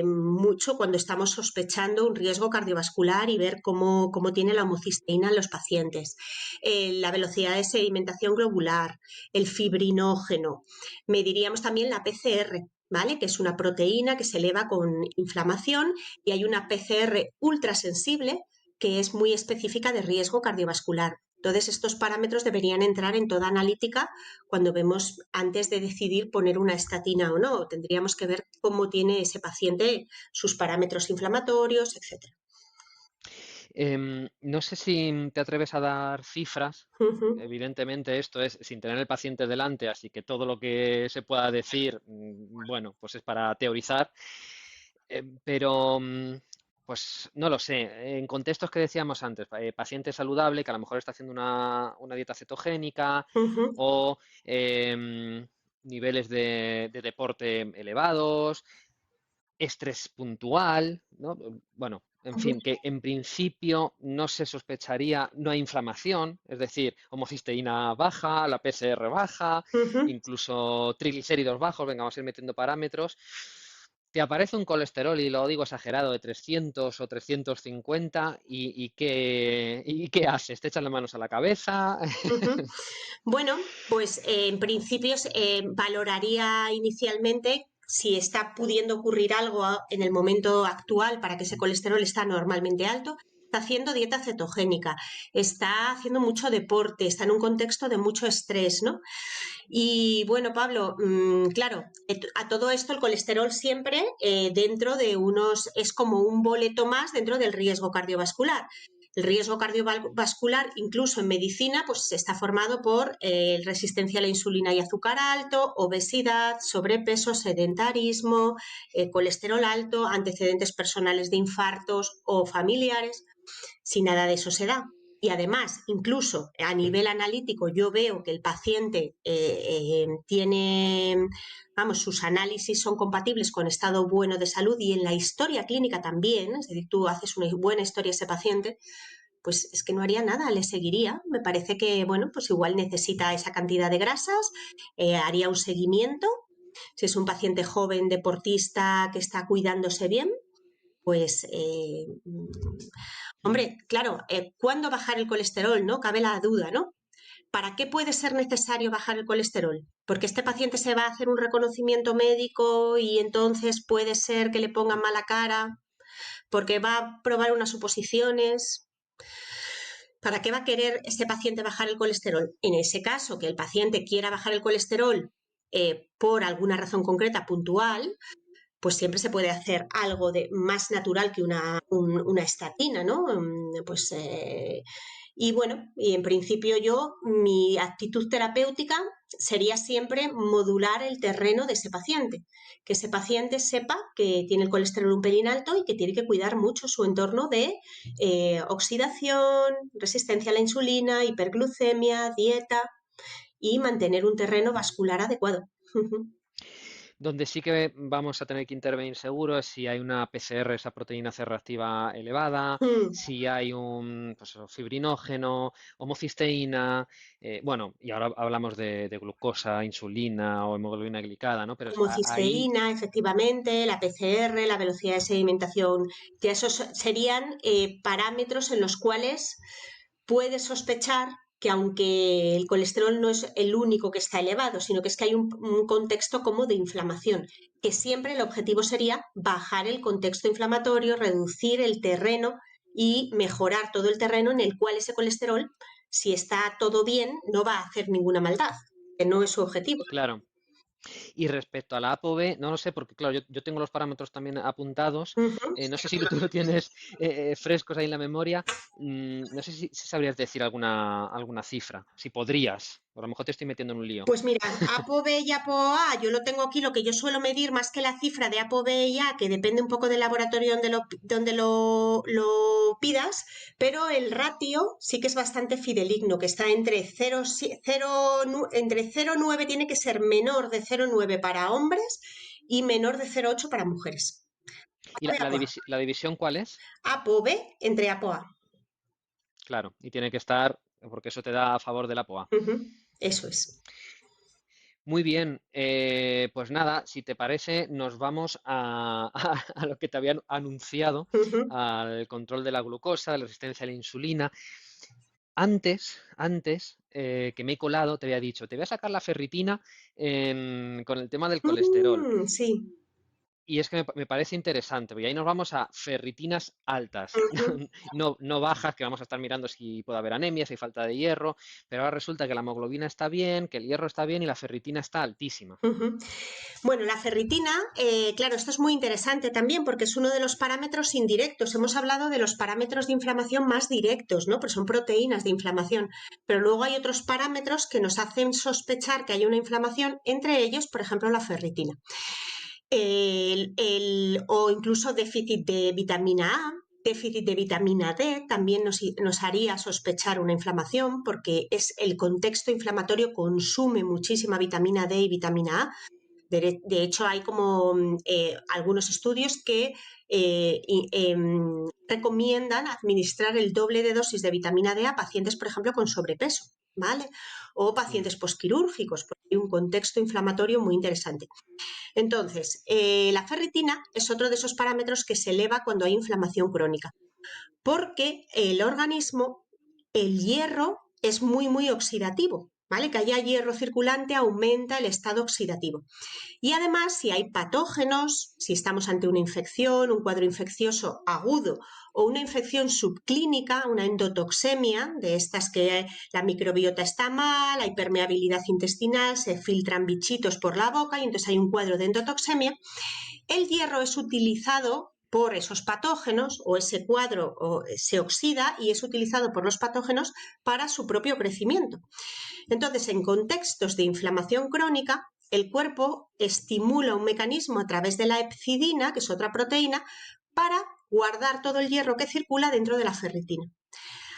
mucho cuando estamos sospechando un riesgo cardiovascular y ver cómo tiene la homocisteína en los pacientes. La velocidad de sedimentación globular, el fibrinógeno. Mediríamos también la PCR, ¿vale? Que es una proteína que se eleva con inflamación, y hay una PCR ultrasensible que es muy específica de riesgo cardiovascular. Entonces, estos parámetros deberían entrar en toda analítica cuando vemos, antes de decidir poner una estatina o no. Tendríamos que ver cómo tiene ese paciente sus parámetros inflamatorios, etc. No sé si te atreves a dar cifras. Uh -huh. Evidentemente esto es sin tener el paciente delante, así que todo lo que se pueda decir, bueno, pues es para teorizar. Pero, pues no lo sé. En contextos que decíamos antes, paciente saludable que a lo mejor está haciendo una dieta cetogénica Uh -huh. o niveles de deporte elevados, estrés puntual, ¿no? Bueno, en fin, que en principio no se sospecharía, no hay inflamación, es decir, homocisteína baja, la PCR baja, Uh -huh. incluso triglicéridos bajos, venga, vamos a ir metiendo parámetros. te aparece un colesterol, y lo digo exagerado, de 300 o 350 y ¿qué haces? ¿Te echas las manos a la cabeza? Ujú. Bueno, pues en principio valoraría inicialmente si está pudiendo ocurrir algo en el momento actual para que ese colesterol está normalmente alto. Está haciendo dieta cetogénica, está haciendo mucho deporte, está en un contexto de mucho estrés, ¿no? Y bueno, Pablo, claro, a todo esto el colesterol siempre dentro de unos, es como un boleto más dentro del riesgo cardiovascular. El riesgo cardiovascular, incluso en medicina, pues está formado por resistencia a la insulina y azúcar alto, obesidad, sobrepeso, sedentarismo, colesterol alto, antecedentes personales de infartos o familiares. Si nada de eso se da. Y además, incluso a nivel analítico, yo veo que el paciente tiene, vamos, sus análisis son compatibles con estado bueno de salud y en la historia clínica también, es decir, tú haces una buena historia a ese paciente, pues es que no haría nada, le seguiría. Me parece que, bueno, pues igual necesita esa cantidad de grasas, haría un seguimiento. Si es un paciente joven, deportista, que está cuidándose bien, pues hombre, claro, ¿cuándo bajar el colesterol? ¿No? Cabe la duda, ¿no? ¿Para qué puede ser necesario bajar el colesterol? Porque este paciente se va a hacer un reconocimiento médico y entonces puede ser que le pongan mala cara, porque va a probar unas suposiciones. ¿Para qué va a querer este paciente bajar el colesterol? En ese caso, que el paciente quiera bajar el colesterol por alguna razón concreta, puntual, pues siempre se puede hacer algo de más natural que una estatina, ¿no? Pues, y bueno, y en principio mi actitud terapéutica sería siempre modular el terreno de ese paciente, que ese paciente sepa que tiene el colesterol un pelín alto y que tiene que cuidar mucho su entorno de oxidación, resistencia a la insulina, hiperglucemia, dieta y mantener un terreno vascular adecuado. Donde sí que vamos a tener que intervenir seguro es si hay una PCR, esa proteína C reactiva elevada, si hay un pues, fibrinógeno, homocisteína, bueno, y ahora hablamos de glucosa, insulina o hemoglobina glicada, ¿no? Pero ahí, Homocisteína, efectivamente, la PCR, la velocidad de sedimentación, que esos serían parámetros en los cuales puedes sospechar que aunque el colesterol no es el único que está elevado, sino que es que hay un contexto como de inflamación, que siempre el objetivo sería bajar el contexto inflamatorio, reducir el terreno y mejorar todo el terreno en el cual ese colesterol, si está todo bien, no va a hacer ninguna maldad, que no es su objetivo. claro. Y respecto a la ApoB, no lo sé, porque claro, yo tengo los parámetros también apuntados. Uh -huh. No sé si tú lo tienes frescos ahí en la memoria. No sé si sabrías decir alguna cifra, si podrías. A lo mejor te estoy metiendo en un lío. Pues mira, ApoB y ApoA, yo lo tengo aquí, lo que yo suelo medir más que la cifra de ApoB y A, que depende un poco del laboratorio donde lo pidas, pero el ratio sí que es bastante fideligno, que está entre 0,9 tiene que ser menor de 0,9 para hombres y menor de 0,8 para mujeres. ¿Y ApoB, ApoA. la división cuál es? ApoB entre ApoA. Claro, y tiene que estar, porque eso te da a favor del ApoA. Eso es. Muy bien, pues nada, si te parece, nos vamos a lo que te habían anunciado, al control de la glucosa, de la resistencia a la insulina. Antes que me he colado, te había dicho, te voy a sacar la ferritina con el tema del colesterol. Sí. Y es que me parece interesante, porque ahí nos vamos a ferritinas altas, no bajas, que vamos a estar mirando si puede haber anemia, si hay falta de hierro, pero ahora resulta que la hemoglobina está bien, que el hierro está bien y la ferritina está altísima. Bueno, la ferritina, claro, esto es muy interesante también porque es uno de los parámetros indirectos. Hemos hablado de los parámetros de inflamación más directos, ¿no? Pues son proteínas de inflamación. Pero luego hay otros parámetros que nos hacen sospechar que hay una inflamación, entre ellos, por ejemplo, la ferritina. O incluso déficit de vitamina A, déficit de vitamina D también nos haría sospechar una inflamación porque el contexto inflamatorio consume muchísima vitamina D y vitamina A. De hecho, hay como algunos estudios que recomiendan administrar el doble de dosis de vitamina D a pacientes, por ejemplo, con sobrepeso. ¿vale? O pacientes posquirúrgicos, porque hay un contexto inflamatorio muy interesante. Entonces, la ferritina es otro de esos parámetros que se eleva cuando hay inflamación crónica, porque el organismo, el hierro es muy, muy oxidativo, ¿vale? Que haya hierro circulante aumenta el estado oxidativo. Y además, si hay patógenos, si estamos ante una infección, un cuadro infeccioso agudo o una infección subclínica, una endotoxemia, de estas que la microbiota está mal, hay permeabilidad intestinal, se filtran bichitos por la boca y entonces hay un cuadro de endotoxemia, el hierro es utilizado por esos patógenos o ese cuadro se oxida y es utilizado por los patógenos para su propio crecimiento. Entonces, en contextos de inflamación crónica, el cuerpo estimula un mecanismo a través de la hepcidina, que es otra proteína, para guardar todo el hierro que circula dentro de la ferritina.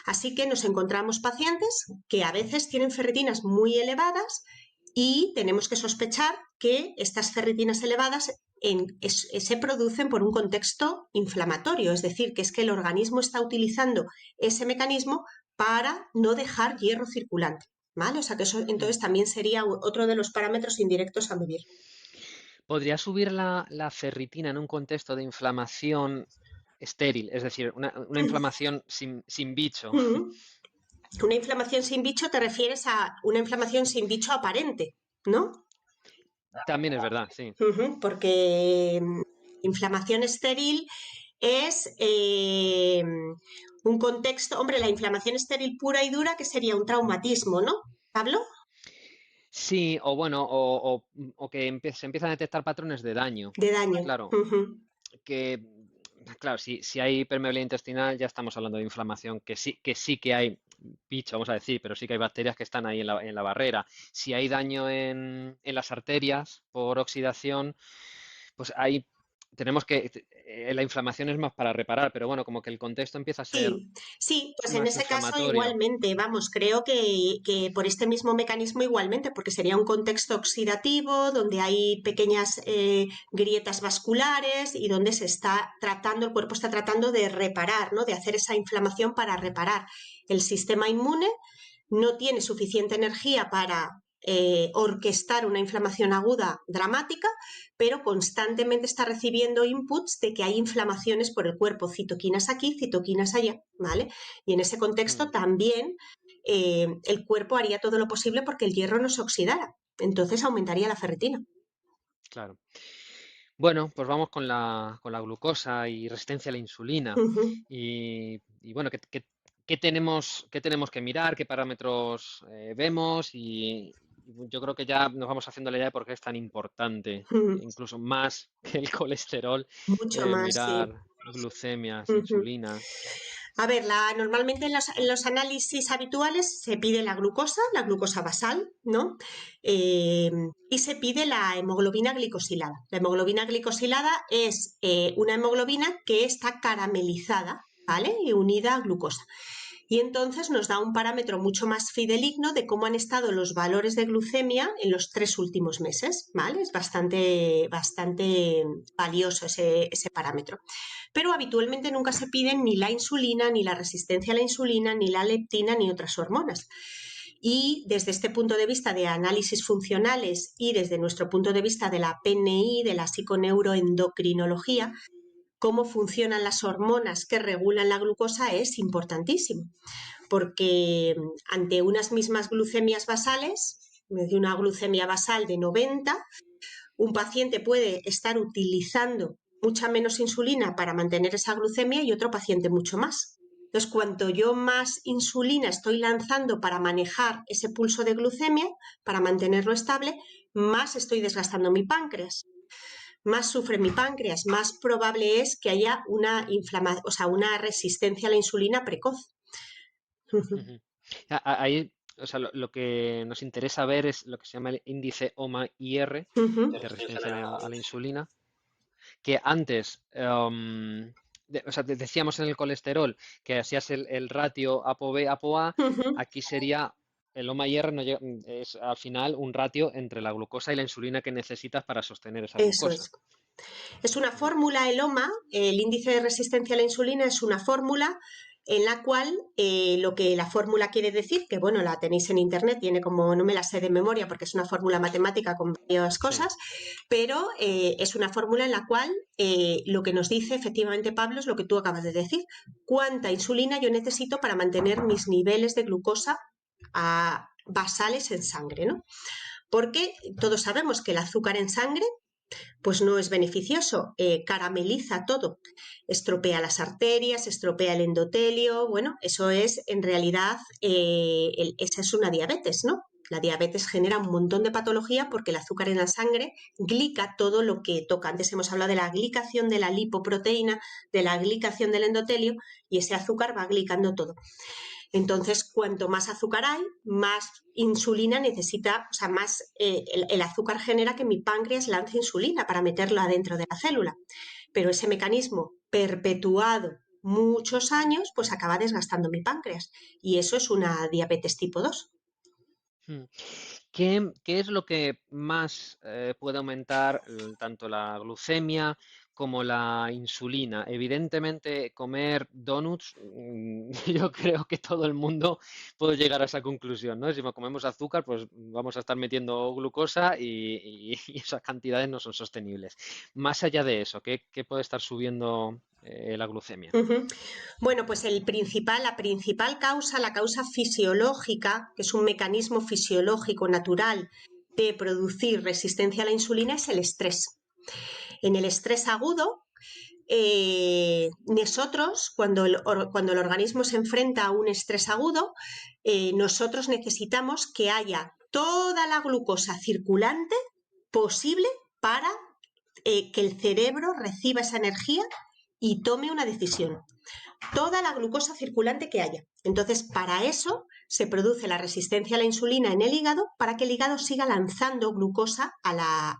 Así que nos encontramos pacientes que a veces tienen ferritinas muy elevadas y tenemos que sospechar que estas ferritinas elevadas se producen por un contexto inflamatorio, es decir, que es que el organismo está utilizando ese mecanismo para no dejar hierro circulante, ¿vale? O sea que eso entonces también sería otro de los parámetros indirectos a medir. ¿Podría subir la ferritina en un contexto de inflamación estéril? Es decir, una inflamación sin bicho. Una inflamación sin bicho te refieres a una inflamación sin bicho aparente, ¿no? También es verdad, sí. Porque inflamación estéril es un contexto, hombre, la inflamación estéril pura y dura, que sería un traumatismo, ¿no, Pablo? Sí, o bueno, o que se empiezan a detectar patrones de daño. De daño. Claro, que, claro, si hay permeabilidad intestinal, ya estamos hablando de inflamación, que sí que hay bicho, vamos a decir, pero sí que hay bacterias que están ahí en la barrera. Si hay daño en las arterias por oxidación, pues ahí tenemos la inflamación es más para reparar, pero bueno, como que el contexto empieza a ser Sí, pues en más ese caso inflamatorio. igualmente, vamos, creo que por este mismo mecanismo igualmente, porque sería un contexto oxidativo donde hay pequeñas grietas vasculares y donde se está tratando, el cuerpo está tratando de reparar, ¿no? De hacer esa inflamación para reparar. El sistema inmune no tiene suficiente energía para orquestar una inflamación aguda dramática, pero constantemente está recibiendo inputs de que hay inflamaciones por el cuerpo, citoquinas aquí, citoquinas allá, ¿vale? Y en ese contexto también el cuerpo haría todo lo posible porque el hierro no se oxidara, entonces aumentaría la ferritina. Claro. Bueno, pues vamos con la glucosa y resistencia a la insulina. Y bueno, ¿qué tenemos que mirar? ¿Qué parámetros vemos? Y yo creo que ya nos vamos haciendo la idea de por qué es tan importante, incluso más que el colesterol, Mucho más, sí. mirar glucemias, insulina. A ver, normalmente en los análisis habituales se pide la glucosa basal, ¿no? Y se pide la hemoglobina glicosilada. La hemoglobina glicosilada es una hemoglobina que está caramelizada, ¿vale? Y unida a glucosa. Y entonces nos da un parámetro mucho más fideligno de cómo han estado los valores de glucemia en los 3 últimos meses, ¿vale? Es bastante valioso ese parámetro. Pero habitualmente nunca se piden ni la insulina, ni la resistencia a la insulina, ni la leptina, ni otras hormonas. Y desde este punto de vista de análisis funcionales y desde nuestro punto de vista de la PNI, de la psiconeuroendocrinología, cómo funcionan las hormonas que regulan la glucosa es importantísimo, porque ante unas mismas glucemias basales, de una glucemia basal de 90, un paciente puede estar utilizando mucha menos insulina para mantener esa glucemia y otro paciente mucho más. Entonces, cuanto yo más insulina estoy lanzando para manejar ese pulso de glucemia, para mantenerlo estable, más estoy desgastando mi páncreas. Más sufre mi páncreas, más probable es que haya una una resistencia a la insulina precoz. Ahí, o sea, lo que nos interesa ver es lo que se llama el índice OMA-IR de resistencia a la insulina, que antes, o sea, decíamos en el colesterol que hacías el ratio ApoB, ApoA, aquí sería el OMA-IR es al final un ratio entre la glucosa y la insulina que necesitas para sostener esa Eso glucosa. es. Es una fórmula, el OMA, el índice de resistencia a la insulina es una fórmula en la cual lo que la fórmula quiere decir, que bueno, la tenéis en internet, tiene como, no me la sé de memoria porque es una fórmula matemática con varias Sí. cosas, pero es una fórmula en la cual lo que nos dice efectivamente Pablo es lo que tú acabas de decir, cuánta insulina yo necesito para mantener mis niveles de glucosa basales en sangre, ¿no? Porque todos sabemos que el azúcar en sangre pues no es beneficioso, carameliza todo, estropea las arterias, estropea el endotelio, bueno, eso es en realidad, esa es una diabetes, ¿no? La diabetes genera un montón de patología porque el azúcar en la sangre glica todo lo que toca. Antes hemos hablado de la glicación de la lipoproteína, de la glicación del endotelio, y ese azúcar va glicando todo. Entonces, cuanto más azúcar hay, más insulina necesita, o sea, más el azúcar genera que mi páncreas lance insulina para meterlo adentro de la célula. Pero ese mecanismo perpetuado muchos años, pues acaba desgastando mi páncreas. Y eso es una diabetes tipo 2. Mm. ¿Qué es lo que más puede aumentar tanto la glucemia como la insulina? Evidentemente, comer donuts, yo creo que todo el mundo puede llegar a esa conclusión, ¿no? Si comemos azúcar, pues vamos a estar metiendo glucosa y esas cantidades no son sostenibles. Más allá de eso, ¿qué puede estar subiendo la glucemia? Uh-huh. Bueno, pues la principal causa, la causa fisiológica, que es un mecanismo fisiológico natural de producir resistencia a la insulina, es el estrés. En el estrés agudo, nosotros, cuando el organismo se enfrenta a un estrés agudo, nosotros necesitamos que haya toda la glucosa circulante posible para que el cerebro reciba esa energía y tome una decisión. Toda la glucosa circulante que haya. Entonces, para eso se produce la resistencia a la insulina en el hígado para que el hígado siga lanzando glucosa a la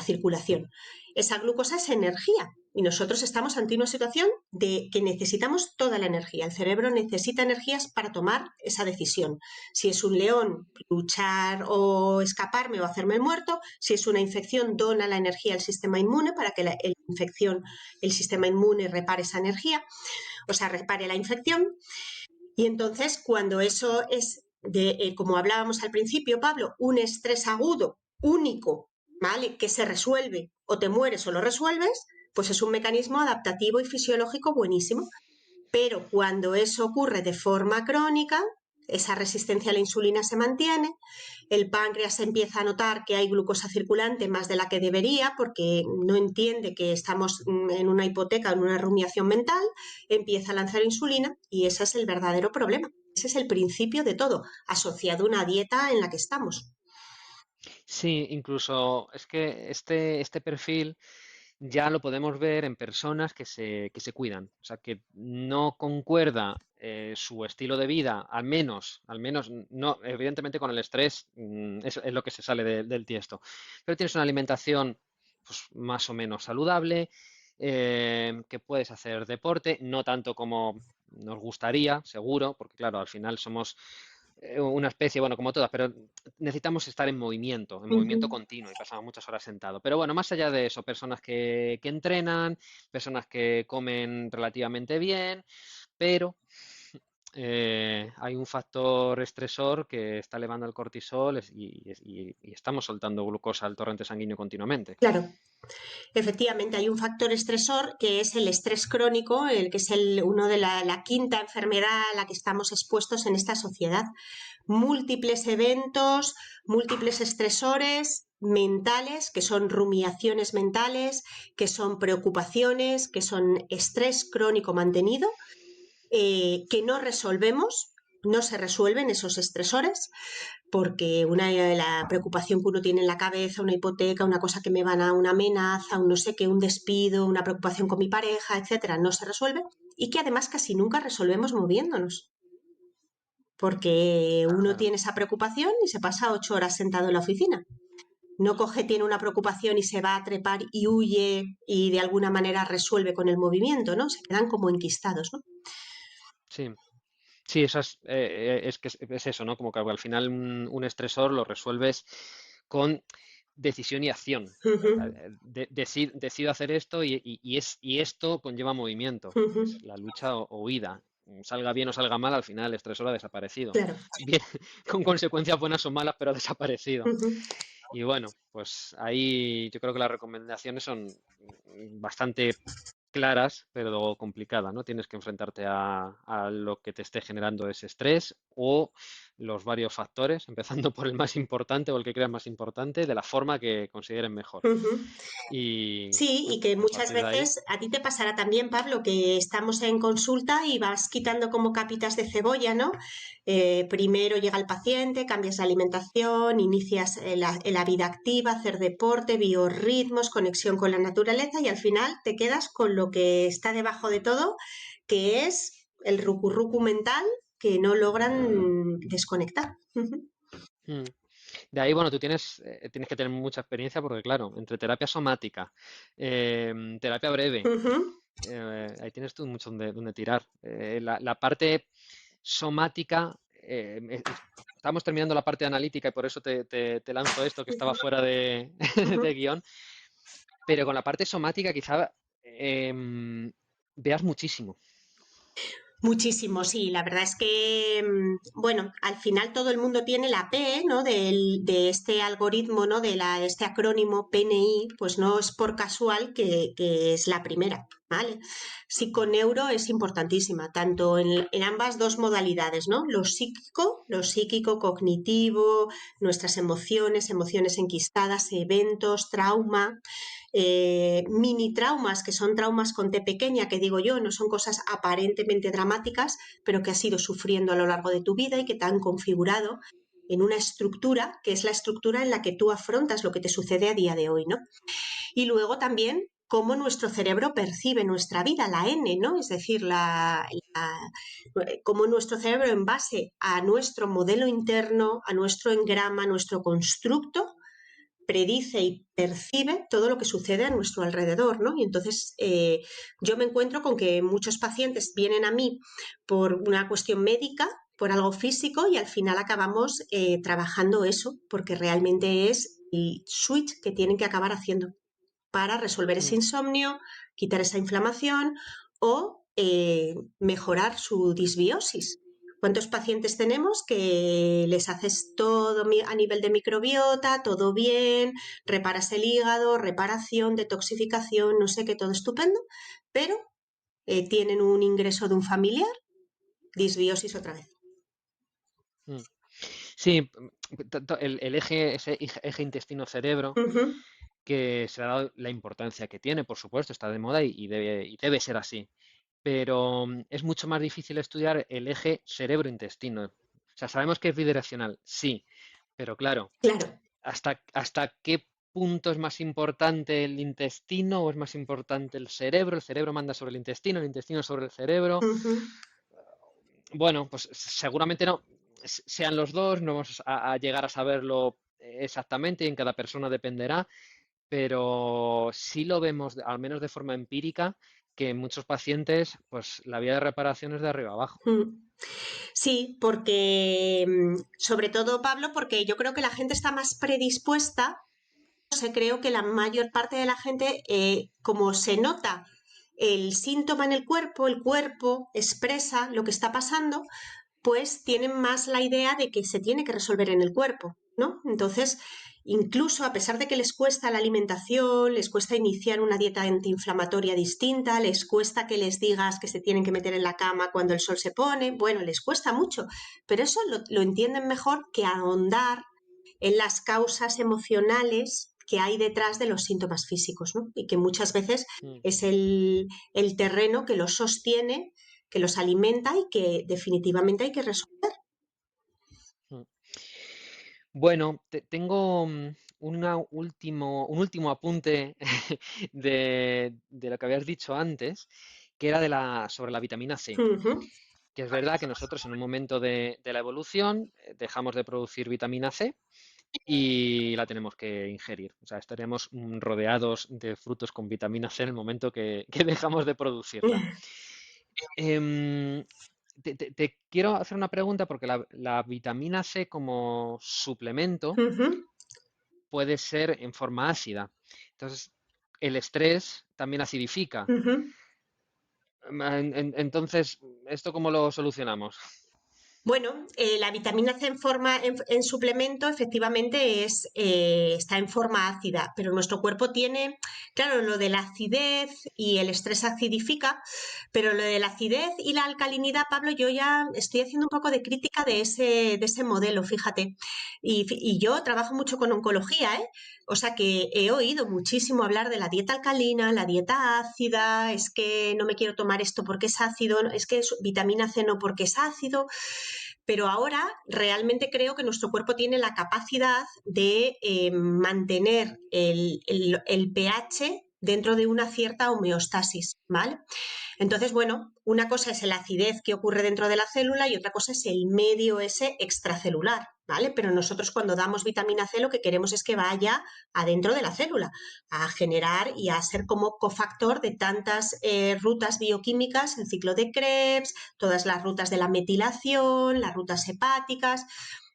circulación. Esa glucosa es energía y nosotros estamos ante una situación de que necesitamos toda la energía. El cerebro necesita energías para tomar esa decisión. Si es un león, luchar o escaparme o hacerme el muerto. Si es una infección, dona la energía al sistema inmune para que la infección, el sistema inmune repare esa energía, o sea, repare la infección. Y entonces, cuando eso es como hablábamos al principio, Pablo, un estrés agudo, único, ¿vale? Que se resuelve, o te mueres o lo resuelves, pues es un mecanismo adaptativo y fisiológico buenísimo. Pero cuando eso ocurre de forma crónica, esa resistencia a la insulina se mantiene, el páncreas empieza a notar que hay glucosa circulante más de la que debería porque no entiende que estamos en una hipoteca, en una rumiación mental, empieza a lanzar insulina y ese es el verdadero problema. Ese es el principio de todo, asociado a una dieta en la que estamos. Sí, incluso es que este perfil ya lo podemos ver en personas que se cuidan, o sea, que no concuerda su estilo de vida, al menos, no, evidentemente con el estrés es lo que se sale del tiesto, pero tienes una alimentación pues, más o menos saludable, que puedes hacer deporte, no tanto como nos gustaría, seguro, porque claro, al final somos una especie, bueno, como todas, pero necesitamos estar en Uh movimiento -huh. continuo y pasamos muchas horas sentado. Pero bueno, más allá de eso, personas que entrenan, personas que comen relativamente bien, pero hay un factor estresor que está elevando el cortisol y estamos soltando glucosa al torrente sanguíneo continuamente. Claro, efectivamente, hay un factor estresor que es el estrés crónico, el que es uno de la quinta enfermedad a la que estamos expuestos en esta sociedad. Múltiples eventos, múltiples estresores mentales, que son rumiaciones mentales, que son preocupaciones, que son estrés crónico mantenido, que no resolvemos. No se resuelven esos estresores porque la preocupación que uno tiene en la cabeza, una hipoteca, una cosa que me van a una amenaza, un no sé qué, un despido, una preocupación con mi pareja, etcétera, no se resuelve y que además casi nunca resolvemos moviéndonos. Porque uno Claro. tiene esa preocupación y se pasa 8 horas sentado en la oficina. No coge, tiene una preocupación y se va a trepar y huye y de alguna manera resuelve con el movimiento, ¿no? Se quedan como enquistados, ¿no? Sí. Sí, eso es que es eso, ¿no? Como que al final un estresor lo resuelves con decisión y acción. Ujú, Decido hacer esto y esto conlleva movimiento. ujú. Es la lucha o huida. Salga bien o salga mal, al final el estresor ha desaparecido. Claro. Bien, con consecuencias buenas o malas, pero ha desaparecido. Ujú, Y bueno, pues ahí yo creo que las recomendaciones son bastante claras, pero complicadas, ¿no? Tienes que enfrentarte a lo que te esté generando ese estrés o los varios factores, empezando por el más importante o el que creas más importante, de la forma que consideren mejor. ujú. Y Sí, y bueno, que a muchas partir de ahí, veces a ti te pasará también, Pablo, que estamos en consulta y vas quitando como capitas de cebolla, ¿no? Primero llega el paciente, cambias la alimentación, inicias la vida activa, hacer deporte, biorritmos, conexión con la naturaleza y al final te quedas con lo que está debajo de todo, que es el rucurrucu mental que no logran desconectar. Ujú. mm, de ahí, bueno, tú tienes que tener mucha experiencia porque, claro, entre terapia somática, terapia breve, Ujú. ahí tienes tú mucho donde tirar. La parte somática, estamos terminando la parte analítica y por eso te lanzo esto que estaba fuera de, Ujú. de guión, pero con la parte somática quizá veas muchísimo. Muchísimo, sí. La verdad es que, bueno, al final todo el mundo tiene la P, ¿no? De este algoritmo, ¿no? Este acrónimo PNI, pues no es por casual que es la primera, ¿vale? Psiconeuro es importantísima, tanto en ambas dos modalidades, ¿no? Lo psíquico, cognitivo, nuestras emociones, emociones enquistadas, eventos, trauma, mini traumas, que son traumas con T pequeña, que digo yo, no son cosas aparentemente dramáticas, pero que has ido sufriendo a lo largo de tu vida y que te han configurado en una estructura, que es la estructura en la que tú afrontas lo que te sucede a día de hoy, ¿no? Y luego también cómo nuestro cerebro percibe nuestra vida, la N, ¿no? Es decir, cómo nuestro cerebro, en base a nuestro modelo interno, a nuestro engrama, a nuestro constructo, predice y percibe todo lo que sucede a nuestro alrededor, ¿no? Y entonces yo me encuentro con que muchos pacientes vienen a mí por una cuestión médica, por algo físico, y al final acabamos trabajando eso, porque realmente es el switch que tienen que acabar haciendo para resolver ese Mm, insomnio, quitar esa inflamación o mejorar su disbiosis. ¿Cuántos pacientes tenemos que les haces todo a nivel de microbiota, todo bien, reparas el hígado, reparación, detoxificación, no sé qué, todo estupendo, pero tienen un ingreso de un familiar, disbiosis otra vez? mm. Sí, el eje, ese eje intestino-cerebro, Ujú, que se le ha dado la importancia que tiene, por supuesto, está de moda y debe ser así. Pero es mucho más difícil estudiar el eje cerebro-intestino. O sea, sabemos que es bidireccional, sí, pero claro, claro. ¿hasta qué punto es más importante el intestino o es más importante el cerebro? El cerebro manda sobre el intestino sobre el cerebro. Ujú. Bueno, pues seguramente no sean los dos, no vamos a llegar a saberlo exactamente y en cada persona dependerá, pero sí lo vemos, al menos de forma empírica, que en muchos pacientes, pues la vía de reparación es de arriba abajo. Mm. Sí, porque sobre todo, Pablo, porque yo creo que la gente está más predispuesta, creo que la mayor parte de la gente, como se nota el síntoma en el cuerpo expresa lo que está pasando, pues tienen más la idea de que se tiene que resolver en el cuerpo, ¿no? Entonces, incluso a pesar de que les cuesta la alimentación, les cuesta iniciar una dieta antiinflamatoria distinta, les cuesta que les digas que se tienen que meter en la cama cuando el sol se pone, bueno, les cuesta mucho, pero eso lo entienden mejor que ahondar en las causas emocionales que hay detrás de los síntomas físicos, ¿no? Y que muchas veces Mm, es el terreno que los sostiene, que los alimenta y que definitivamente hay que resolver. mm. Bueno, tengo un último apunte de lo que habías dicho antes, que era sobre la vitamina C. Ujú. Que es verdad que nosotros en un momento de la evolución dejamos de producir vitamina C y la tenemos que ingerir. O sea, estaríamos rodeados de frutos con vitamina C en el momento que dejamos de producirla. Em, te quiero hacer una pregunta porque la vitamina C como suplemento Ujú. puede ser en forma ácida. Entonces, el estrés también acidifica. Ujú. Entonces, ¿esto cómo lo solucionamos? Bueno, la vitamina C en suplemento efectivamente está en forma ácida, pero nuestro cuerpo tiene, claro, lo de la acidez y el estrés acidifica, pero lo de la acidez y la alcalinidad, Pablo, yo ya estoy haciendo un poco de crítica de ese modelo, fíjate. Y yo trabajo mucho con oncología, ¿eh? O sea que he oído muchísimo hablar de la dieta alcalina, la dieta ácida, es que no me quiero tomar esto porque es ácido, es que es vitamina C no porque es ácido. Pero ahora realmente creo que nuestro cuerpo tiene la capacidad de mantener el pH dentro de una cierta homeostasis, ¿vale? Entonces, bueno, una cosa es la acidez que ocurre dentro de la célula y otra cosa es el medio ese extracelular, ¿vale? Pero nosotros cuando damos vitamina C lo que queremos es que vaya adentro de la célula, a generar y a ser como cofactor de tantas rutas bioquímicas, el ciclo de Krebs, todas las rutas de la metilación, las rutas hepáticas.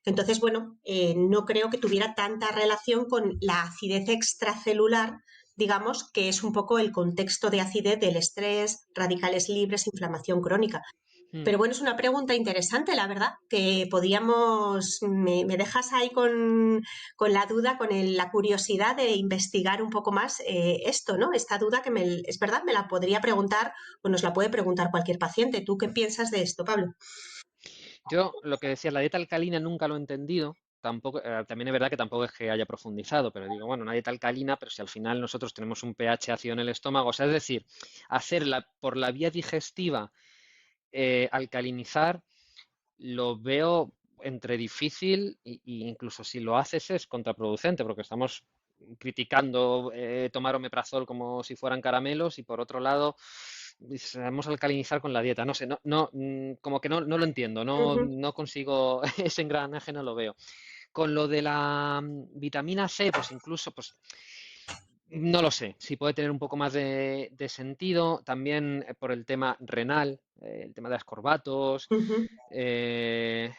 Entonces, bueno, no creo que tuviera tanta relación con la acidez extracelular, digamos, que es un poco el contexto de acidez del estrés, radicales libres, inflamación crónica. Mm. Pero bueno, es una pregunta interesante, la verdad, que me dejas ahí con la duda, la curiosidad de investigar un poco más esto, ¿no? Esta duda es verdad, me la podría preguntar o nos la puede preguntar cualquier paciente. ¿Tú qué piensas de esto, Pablo? Yo lo que decía, la dieta alcalina nunca lo he entendido. Tampoco, también es verdad que tampoco es que haya profundizado, pero digo, bueno, una dieta alcalina, pero si al final nosotros tenemos un pH ácido en el estómago, o sea, es decir, hacerla por la vía digestiva, alcalinizar, lo veo entre difícil y incluso si lo haces es contraproducente, porque estamos criticando tomar omeprazol como si fueran caramelos y por otro lado vamos a alcalinizar con la dieta. No sé, como que no lo entiendo, Ujú, no consigo ese engranaje, no lo veo. Con lo de la vitamina C, pues incluso, pues no lo sé, si puede tener un poco más de sentido, también por el tema renal, el tema de ascorbatos, ujú.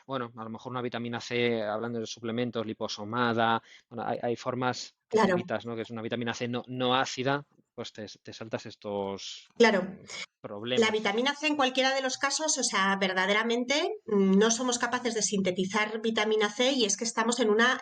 bueno, a lo mejor una vitamina C, hablando de suplementos, liposomada, bueno, hay formas Claro, vitas, ¿no? Que es una vitamina C no ácida, pues te saltas estos claro. La problemas. vitamina C en cualquiera de los casos, o sea, verdaderamente no somos capaces de sintetizar vitamina C y es que estamos en una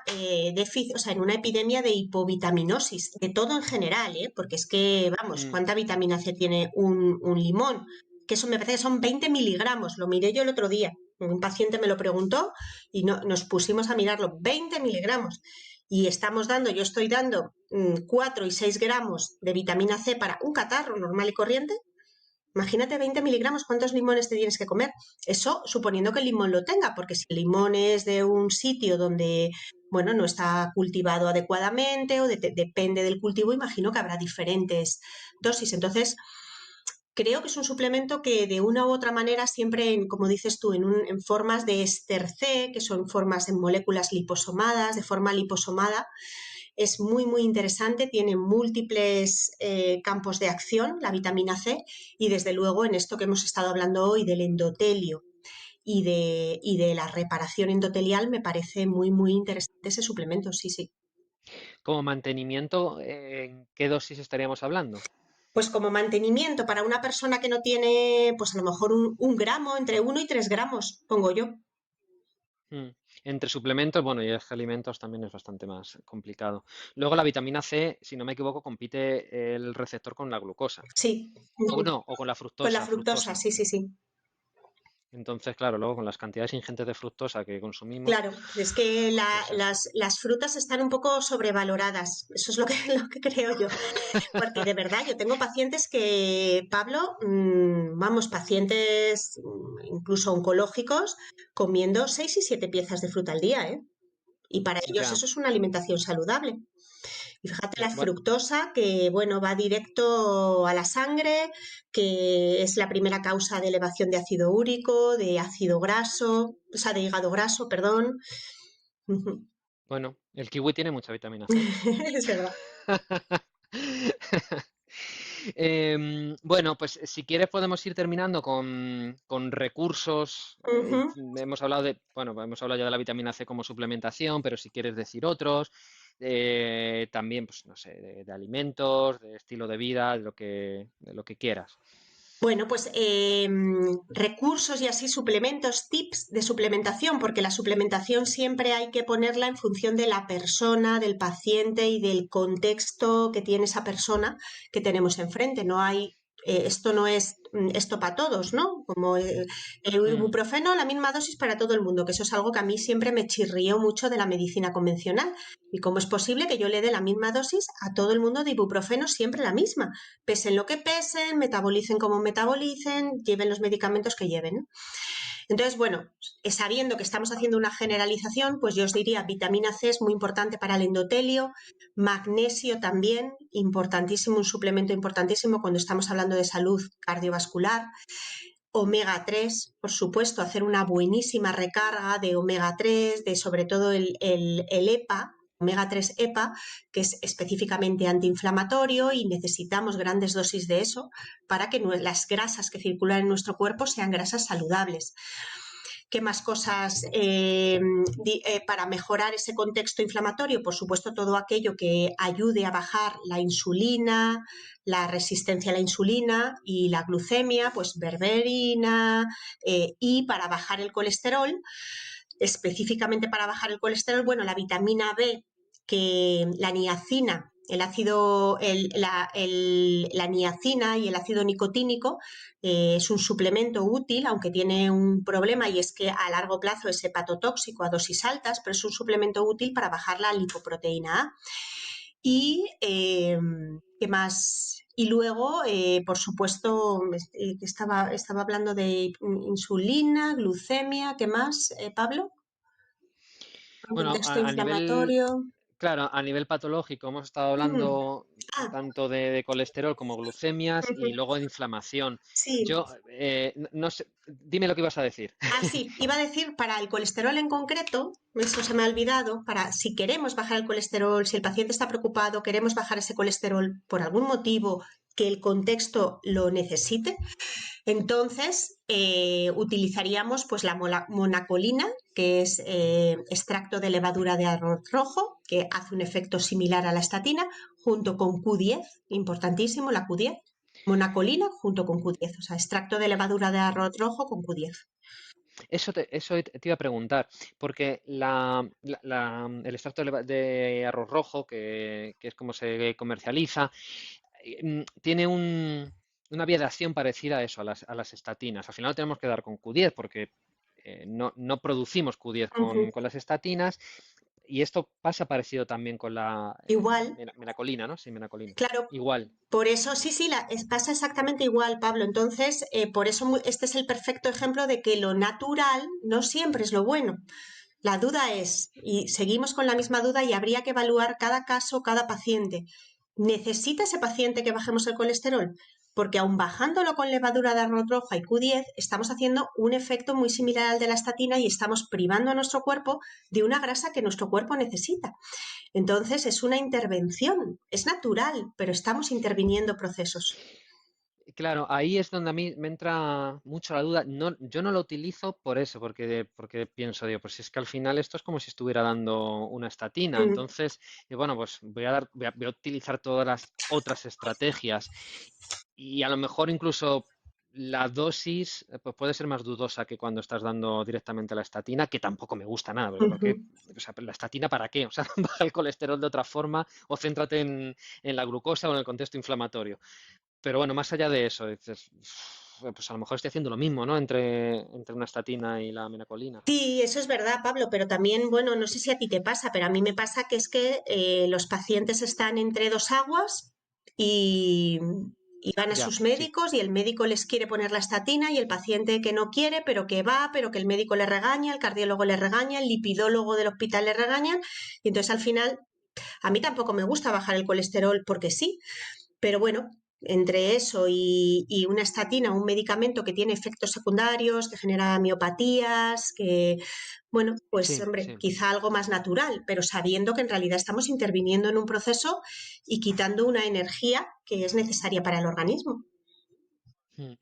déficit, o sea, en una epidemia de hipovitaminosis, de todo en general, ¿eh? Porque es que, vamos, Mm, ¿cuánta vitamina C tiene un limón? Que eso me parece que son 20 miligramos, lo miré yo el otro día. Un paciente me lo preguntó y nos pusimos a mirarlo, 20 miligramos. Y yo estoy dando 4 y 6 gramos de vitamina C para un catarro normal y corriente. Imagínate 20 miligramos, ¿cuántos limones te tienes que comer? Eso suponiendo que el limón lo tenga, porque si el limón es de un sitio donde, bueno, no está cultivado adecuadamente o depende del cultivo, imagino que habrá diferentes dosis. Entonces, creo que es un suplemento que de una u otra manera siempre, como dices tú, en formas de éster C, que son formas en moléculas liposomadas, de forma liposomada, es muy, muy interesante, tiene múltiples campos de acción, la vitamina C, y desde luego en esto que hemos estado hablando hoy del endotelio y de la reparación endotelial, me parece muy, muy interesante ese suplemento, sí, sí. Como mantenimiento, ¿en qué dosis estaríamos hablando? Pues como mantenimiento para una persona que no tiene, pues a lo mejor un gramo, entre 1 y 3 gramos, pongo yo. Mm. Entre suplementos, bueno, y es que alimentos también es bastante más complicado. Luego la vitamina C, si no me equivoco, compite el receptor con la glucosa. Sí, O no, o con la con la fructosa, fructosa, fructosa. sí, sí, sí. Entonces, claro, luego con las cantidades ingentes de fructosa que consumimos, Claro, es que pues eso. las frutas están un poco sobrevaloradas, eso es lo que, lo que creo yo. Porque de verdad, yo tengo pacientes que, Pablo, vamos, pacientes incluso oncológicos, comiendo 6 y 7 piezas de fruta al día, ¿eh? Y para ellos Ya, eso es una alimentación saludable. Y fíjate la bueno, fructosa, que bueno, va directo a la sangre, que es la primera causa de elevación de ácido úrico, de ácido graso, o sea, de hígado graso, perdón. Ujú. bueno, el kiwi tiene mucha vitamina C. Es verdad. Bueno, pues si quieres podemos ir terminando con recursos. Ujú. Hemos hablado de, bueno, hemos hablado ya de la vitamina C como suplementación, pero si quieres decir otros, también, pues no sé, de alimentos, de estilo de vida, de lo que quieras. Bueno, pues recursos y así suplementos, tips de suplementación, porque la suplementación siempre hay que ponerla en función de la persona, del paciente y del contexto que tiene esa persona que tenemos enfrente. No hay, esto no es esto para todos, ¿no? Como el ibuprofeno, la misma dosis para todo el mundo, que eso es algo que a mí siempre me chirrió mucho de la medicina convencional. ¿Y cómo es posible que yo le dé la misma dosis a todo el mundo de ibuprofeno, siempre la misma? Pesen lo que pesen, metabolicen como metabolicen, lleven los medicamentos que lleven. Entonces, bueno, sabiendo que estamos haciendo una generalización, pues yo os diría, vitamina C es muy importante para el endotelio, magnesio también, importantísimo, un suplemento importantísimo cuando estamos hablando de salud cardiovascular. Omega 3, por supuesto, hacer una buenísima recarga de omega 3, de sobre todo el EPA, omega 3 EPA, que es específicamente antiinflamatorio y necesitamos grandes dosis de eso para que las grasas que circulan en nuestro cuerpo sean grasas saludables. ¿Qué más cosas para mejorar ese contexto inflamatorio? Por supuesto, todo aquello que ayude a bajar la insulina, la resistencia a la insulina y la glucemia, pues berberina, y para bajar el colesterol, específicamente para bajar el colesterol, bueno, la vitamina B, que la niacina, la niacina y el ácido nicotínico es un suplemento útil, aunque tiene un problema y es que a largo plazo es hepatotóxico a dosis altas, pero es un suplemento útil para bajar la lipoproteína A. Y, ¿qué más? Y luego, por supuesto, estaba hablando de insulina, glucemia, ¿qué más, Pablo? Un Bueno, contexto a nivel, inflamatorio. claro, a nivel patológico hemos estado hablando Ah, tanto de colesterol como glucemias y luego de inflamación. sí. Yo, no sé, dime lo que ibas a decir. Ah, sí, iba a decir para el colesterol en concreto, eso se me ha olvidado, para si queremos bajar el colesterol, si el paciente está preocupado, queremos bajar ese colesterol por algún motivo que el contexto lo necesite, entonces utilizaríamos pues la monacolina, que es extracto de levadura de arroz rojo, que hace un efecto similar a la estatina, junto con Q10, importantísimo la Q10, monacolina junto con Q10, o sea, extracto de levadura de arroz rojo con Q10. Eso te iba a preguntar, porque el extracto de arroz rojo, que es como se comercializa, tiene una vía de acción parecida a eso, a las estatinas. Al final tenemos que dar con Q10 porque no producimos Q10 con las estatinas. Y esto pasa parecido también con la Igual, menacolina, ¿no? Sí, menacolina. claro, Igual. por eso sí, sí, pasa exactamente igual, Pablo. Entonces, por eso este es el perfecto ejemplo de que lo natural no siempre es lo bueno. La duda es, y seguimos con la misma duda y habría que evaluar cada caso, cada paciente. ¿Necesita ese paciente que bajemos el colesterol? Porque aun bajándolo con levadura de arroz roja y Q10, estamos haciendo un efecto muy similar al de la estatina y estamos privando a nuestro cuerpo de una grasa que nuestro cuerpo necesita. Entonces es una intervención, es natural, pero estamos interviniendo procesos. Claro, ahí es donde a mí me entra mucho la duda. No, yo no lo utilizo por eso, porque pienso, digo, pues si es que al final esto es como si estuviera dando una estatina. Mm, Entonces, bueno, pues voy a utilizar todas las otras estrategias y a lo mejor incluso la dosis pues puede ser más dudosa que cuando estás dando directamente la estatina, que tampoco me gusta nada, porque ¿por qué? ujú. O sea, ¿la estatina para qué? O sea, baja el colesterol de otra forma o céntrate en la glucosa o en el contexto inflamatorio. Pero bueno, más allá de eso, dices, pues a lo mejor estoy haciendo lo mismo, ¿no? Entre una estatina y la menacolina. Sí, eso es verdad, Pablo, pero también, bueno, no sé si a ti te pasa, pero a mí me pasa que es que los pacientes están entre dos aguas y, y van a Ya, sus sí, médicos y el médico les quiere poner la estatina y el paciente que no quiere, pero que va, pero que el médico le regaña, el cardiólogo le regaña, el lipidólogo del hospital le regañan y entonces al final a mí tampoco me gusta bajar el colesterol porque sí, pero bueno, entre eso y una estatina, un medicamento que tiene efectos secundarios, que genera miopatías, que, bueno, pues sí, hombre, sí. quizá algo más natural, pero sabiendo que en realidad estamos interviniendo en un proceso y quitando una energía que es necesaria para el organismo. Mm.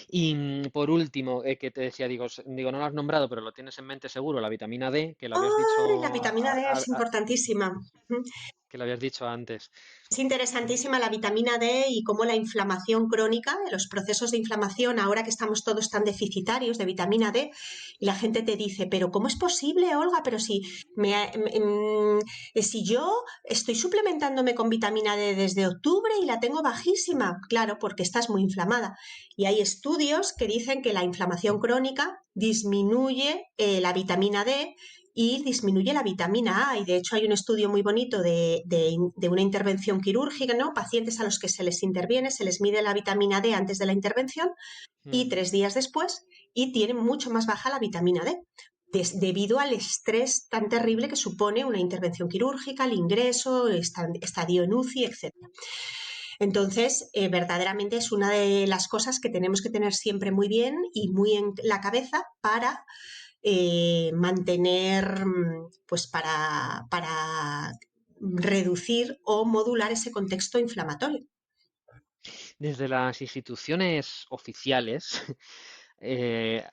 Y por último, que te decía, digo, no lo has nombrado, pero lo tienes en mente seguro, la vitamina D, que lo habías ¡Ay! La dicho, vitamina D es importantísima. Ujú. que lo habías dicho antes. Es interesantísima la vitamina D y cómo la inflamación crónica, los procesos de inflamación, ahora que estamos todos tan deficitarios de vitamina D, y la gente te dice, pero ¿cómo es posible, Olga? Pero si yo estoy suplementándome con vitamina D desde octubre y la tengo bajísima, claro, porque estás muy inflamada. Y hay estudios que dicen que la inflamación crónica disminuye la vitamina D y disminuye la vitamina A. Y de hecho hay un estudio muy bonito de una intervención quirúrgica, ¿no? Pacientes a los que se les interviene, se les mide la vitamina D antes de la intervención y 3 días después y tienen mucho más baja la vitamina D. Debido al estrés tan terrible que supone una intervención quirúrgica, el ingreso, estadio en UCI, etc. Entonces, verdaderamente es una de las cosas que tenemos que tener siempre muy bien y muy en la cabeza para mantener, pues para reducir o modular ese contexto inflamatorio. Desde las instituciones oficiales,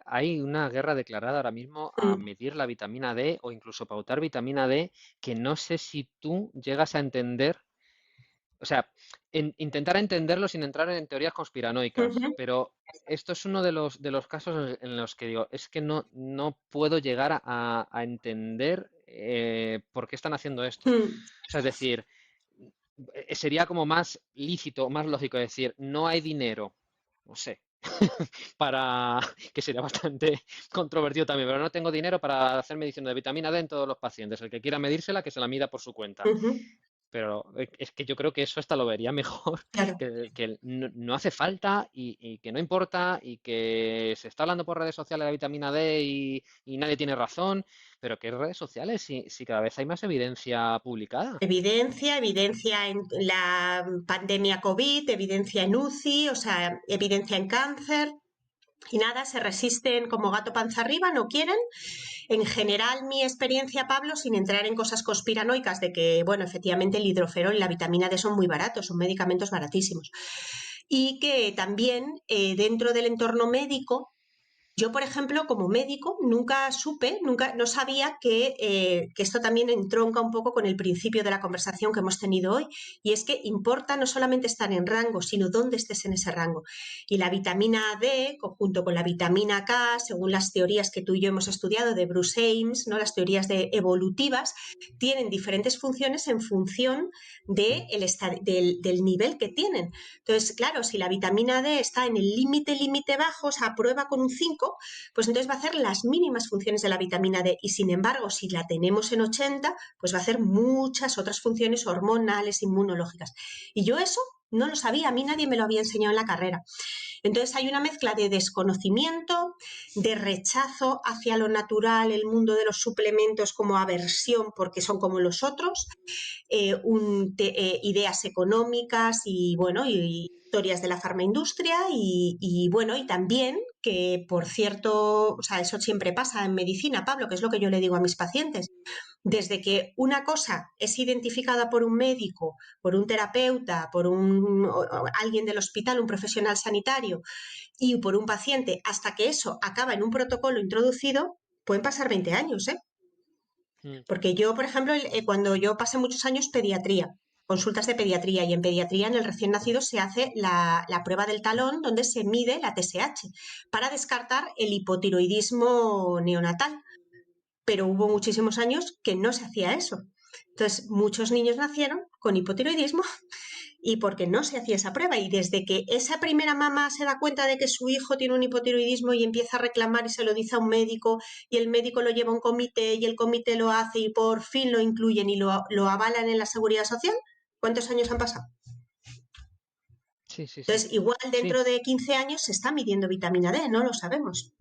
hay una guerra declarada ahora mismo a Mm. medir la vitamina D o incluso pautar vitamina D que no sé si tú llegas a entender, o sea, intentar entenderlo sin entrar en teorías conspiranoicas, Ujú. pero esto es uno de los casos en los que digo, es que no puedo llegar a entender por qué están haciendo esto. Mm. O sea, es decir, sería como más lícito, más lógico decir, no hay dinero, no sé, para, que sería bastante controvertido también, pero no tengo dinero para hacer medición de vitamina D en todos los pacientes. El que quiera medírsela, que se la mida por su cuenta. Ujú. Pero es que yo creo que eso hasta lo vería mejor, Claro. que no hace falta y que no importa y que se está hablando por redes sociales de la vitamina D y nadie tiene razón, pero ¿qué redes sociales si cada vez hay más evidencia publicada? Evidencia en la pandemia COVID, evidencia en UCI, o sea, evidencia en cáncer. Y nada, se resisten como gato panza arriba, no quieren. En general, mi experiencia, Pablo, sin entrar en cosas conspiranoicas de que, bueno, efectivamente el hidroferol y la vitamina D son muy baratos, son medicamentos baratísimos. Y que también dentro del entorno médico yo, por ejemplo, como médico, no sabía que esto también entronca un poco con el principio de la conversación que hemos tenido hoy, y es que importa no solamente estar en rango, sino dónde estés en ese rango. Y la vitamina D, junto con la vitamina K, según las teorías que tú y yo hemos estudiado de Bruce Ames, ¿no? Las teorías evolutivas, tienen diferentes funciones en función del nivel que tienen. Entonces, claro, si la vitamina D está en el límite bajo, o sea, prueba con un 5, pues entonces va a hacer las mínimas funciones de la vitamina D y sin embargo, si la tenemos en 80, pues va a hacer muchas otras funciones hormonales, inmunológicas. Y yo eso no lo sabía, a mí nadie me lo había enseñado en la carrera. Entonces hay una mezcla de desconocimiento, de rechazo hacia lo natural, el mundo de los suplementos como aversión porque son como los otros, ideas económicas y bueno, y historias de la farmaindustria y bueno, y también que por cierto, o sea, eso siempre pasa en medicina, Pablo, que es lo que yo le digo a mis pacientes. Desde que una cosa es identificada por un médico, por un terapeuta, alguien del hospital, un profesional sanitario y por un paciente, hasta que eso acaba en un protocolo introducido, pueden pasar 20 años, ¿eh? Mm. Porque yo, por ejemplo, cuando yo pasé muchos años pediatría, consultas de pediatría, y en pediatría en el recién nacido se hace la prueba del talón donde se mide la TSH para descartar el hipotiroidismo neonatal. Pero hubo muchísimos años que no se hacía eso. Entonces, muchos niños nacieron con hipotiroidismo y porque no se hacía esa prueba. Y desde que esa primera mamá se da cuenta de que su hijo tiene un hipotiroidismo y empieza a reclamar y se lo dice a un médico y el médico lo lleva a un comité y el comité lo hace y por fin lo incluyen y lo avalan en la seguridad social, ¿cuántos años han pasado? Sí, sí, sí. Entonces, igual Sí, dentro de 15 años se está midiendo vitamina D, no lo sabemos.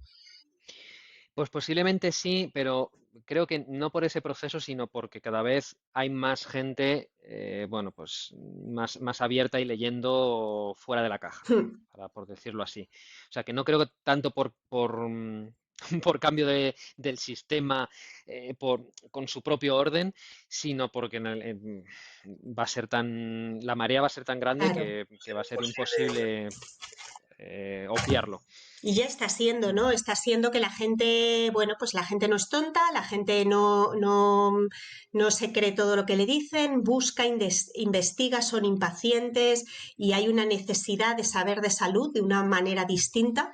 pues posiblemente sí, pero creo que no por ese proceso, sino porque cada vez hay más gente, bueno, pues más abierta y leyendo fuera de la caja, por decirlo así. O sea, que no creo que tanto por cambio del sistema con su propio orden, sino porque va a ser la marea va a ser tan grande Claro. que va a ser imposible obviarlo. Y ya está siendo, ¿no? Está siendo que la gente, bueno, pues la gente no es tonta, la gente no se cree todo lo que le dicen, busca, investiga, son impacientes y hay una necesidad de saber de salud de una manera distinta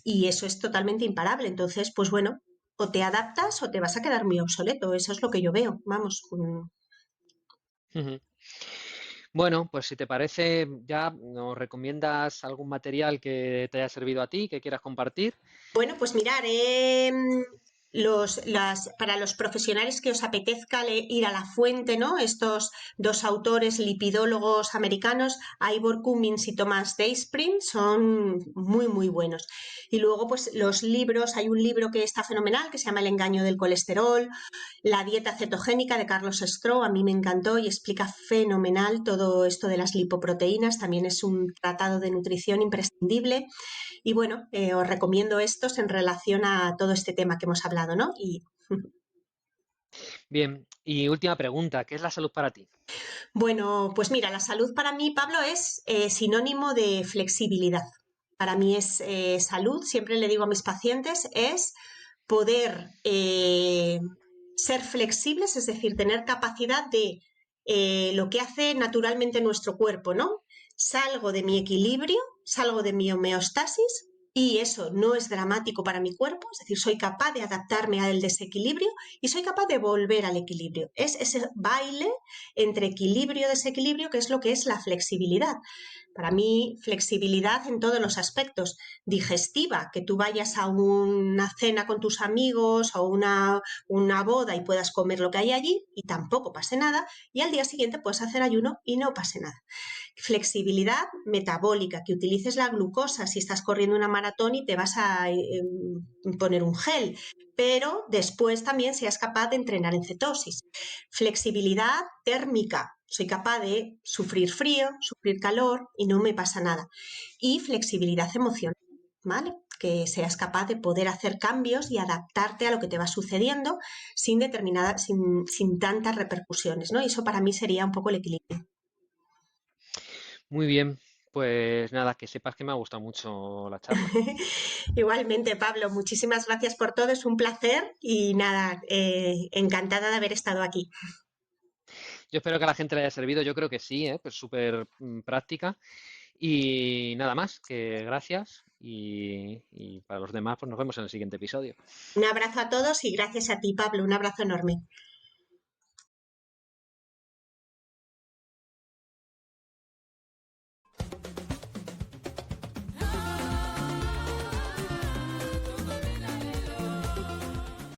y eso es totalmente imparable. Entonces, pues bueno, o te adaptas o te vas a quedar muy obsoleto. Eso es lo que yo veo, vamos. Ujú. Bueno, pues si te parece, ya nos recomiendas algún material que te haya servido a ti, que quieras compartir. Bueno, pues mirar, para los profesionales que os apetezca ir a la fuente, ¿no? Estos dos autores lipidólogos americanos, Ivor Cummins y Thomas Dayspring, son muy, muy buenos. Y luego, pues los libros, hay un libro que está fenomenal, que se llama El engaño del colesterol, La dieta cetogénica de Carlos Stroh, a mí me encantó y explica fenomenal todo esto de las lipoproteínas, también es un tratado de nutrición imprescindible. Y bueno, os recomiendo estos en relación a todo este tema que hemos hablado, ¿no? Y Bien, y última pregunta, ¿qué es la salud para ti? bueno, pues mira, la salud para mí, Pablo, es sinónimo de flexibilidad. Para mí es salud, siempre le digo a mis pacientes, es poder ser flexibles, es decir, tener capacidad de lo que hace naturalmente nuestro cuerpo, ¿no? Salgo de mi equilibrio, salgo de mi homeostasis y eso no es dramático para mi cuerpo, es decir, soy capaz de adaptarme al desequilibrio y soy capaz de volver al equilibrio. Es ese baile entre equilibrio y desequilibrio que es lo que es la flexibilidad. Para mí, flexibilidad en todos los aspectos. Digestiva, que tú vayas a una cena con tus amigos o una boda y puedas comer lo que hay allí y tampoco pase nada, y al día siguiente puedes hacer ayuno y no pase nada. Flexibilidad metabólica, que utilices la glucosa si estás corriendo una maratón y te vas a poner un gel, pero después también seas capaz de entrenar en cetosis. Flexibilidad térmica, soy capaz de sufrir frío, sufrir calor y no me pasa nada. Y flexibilidad emocional, ¿vale? Que seas capaz de poder hacer cambios y adaptarte a lo que te va sucediendo sin tantas repercusiones, ¿no? Y eso para mí sería un poco el equilibrio. Muy bien, pues nada, que sepas que me ha gustado mucho la charla. Igualmente, Pablo, muchísimas gracias por todo, es un placer y nada, encantada de haber estado aquí. Yo espero que a la gente le haya servido, yo creo que sí, pues súper práctica. Y nada más, que gracias y para los demás, pues nos vemos en el siguiente episodio. Un abrazo a todos y gracias a ti, Pablo, un abrazo enorme.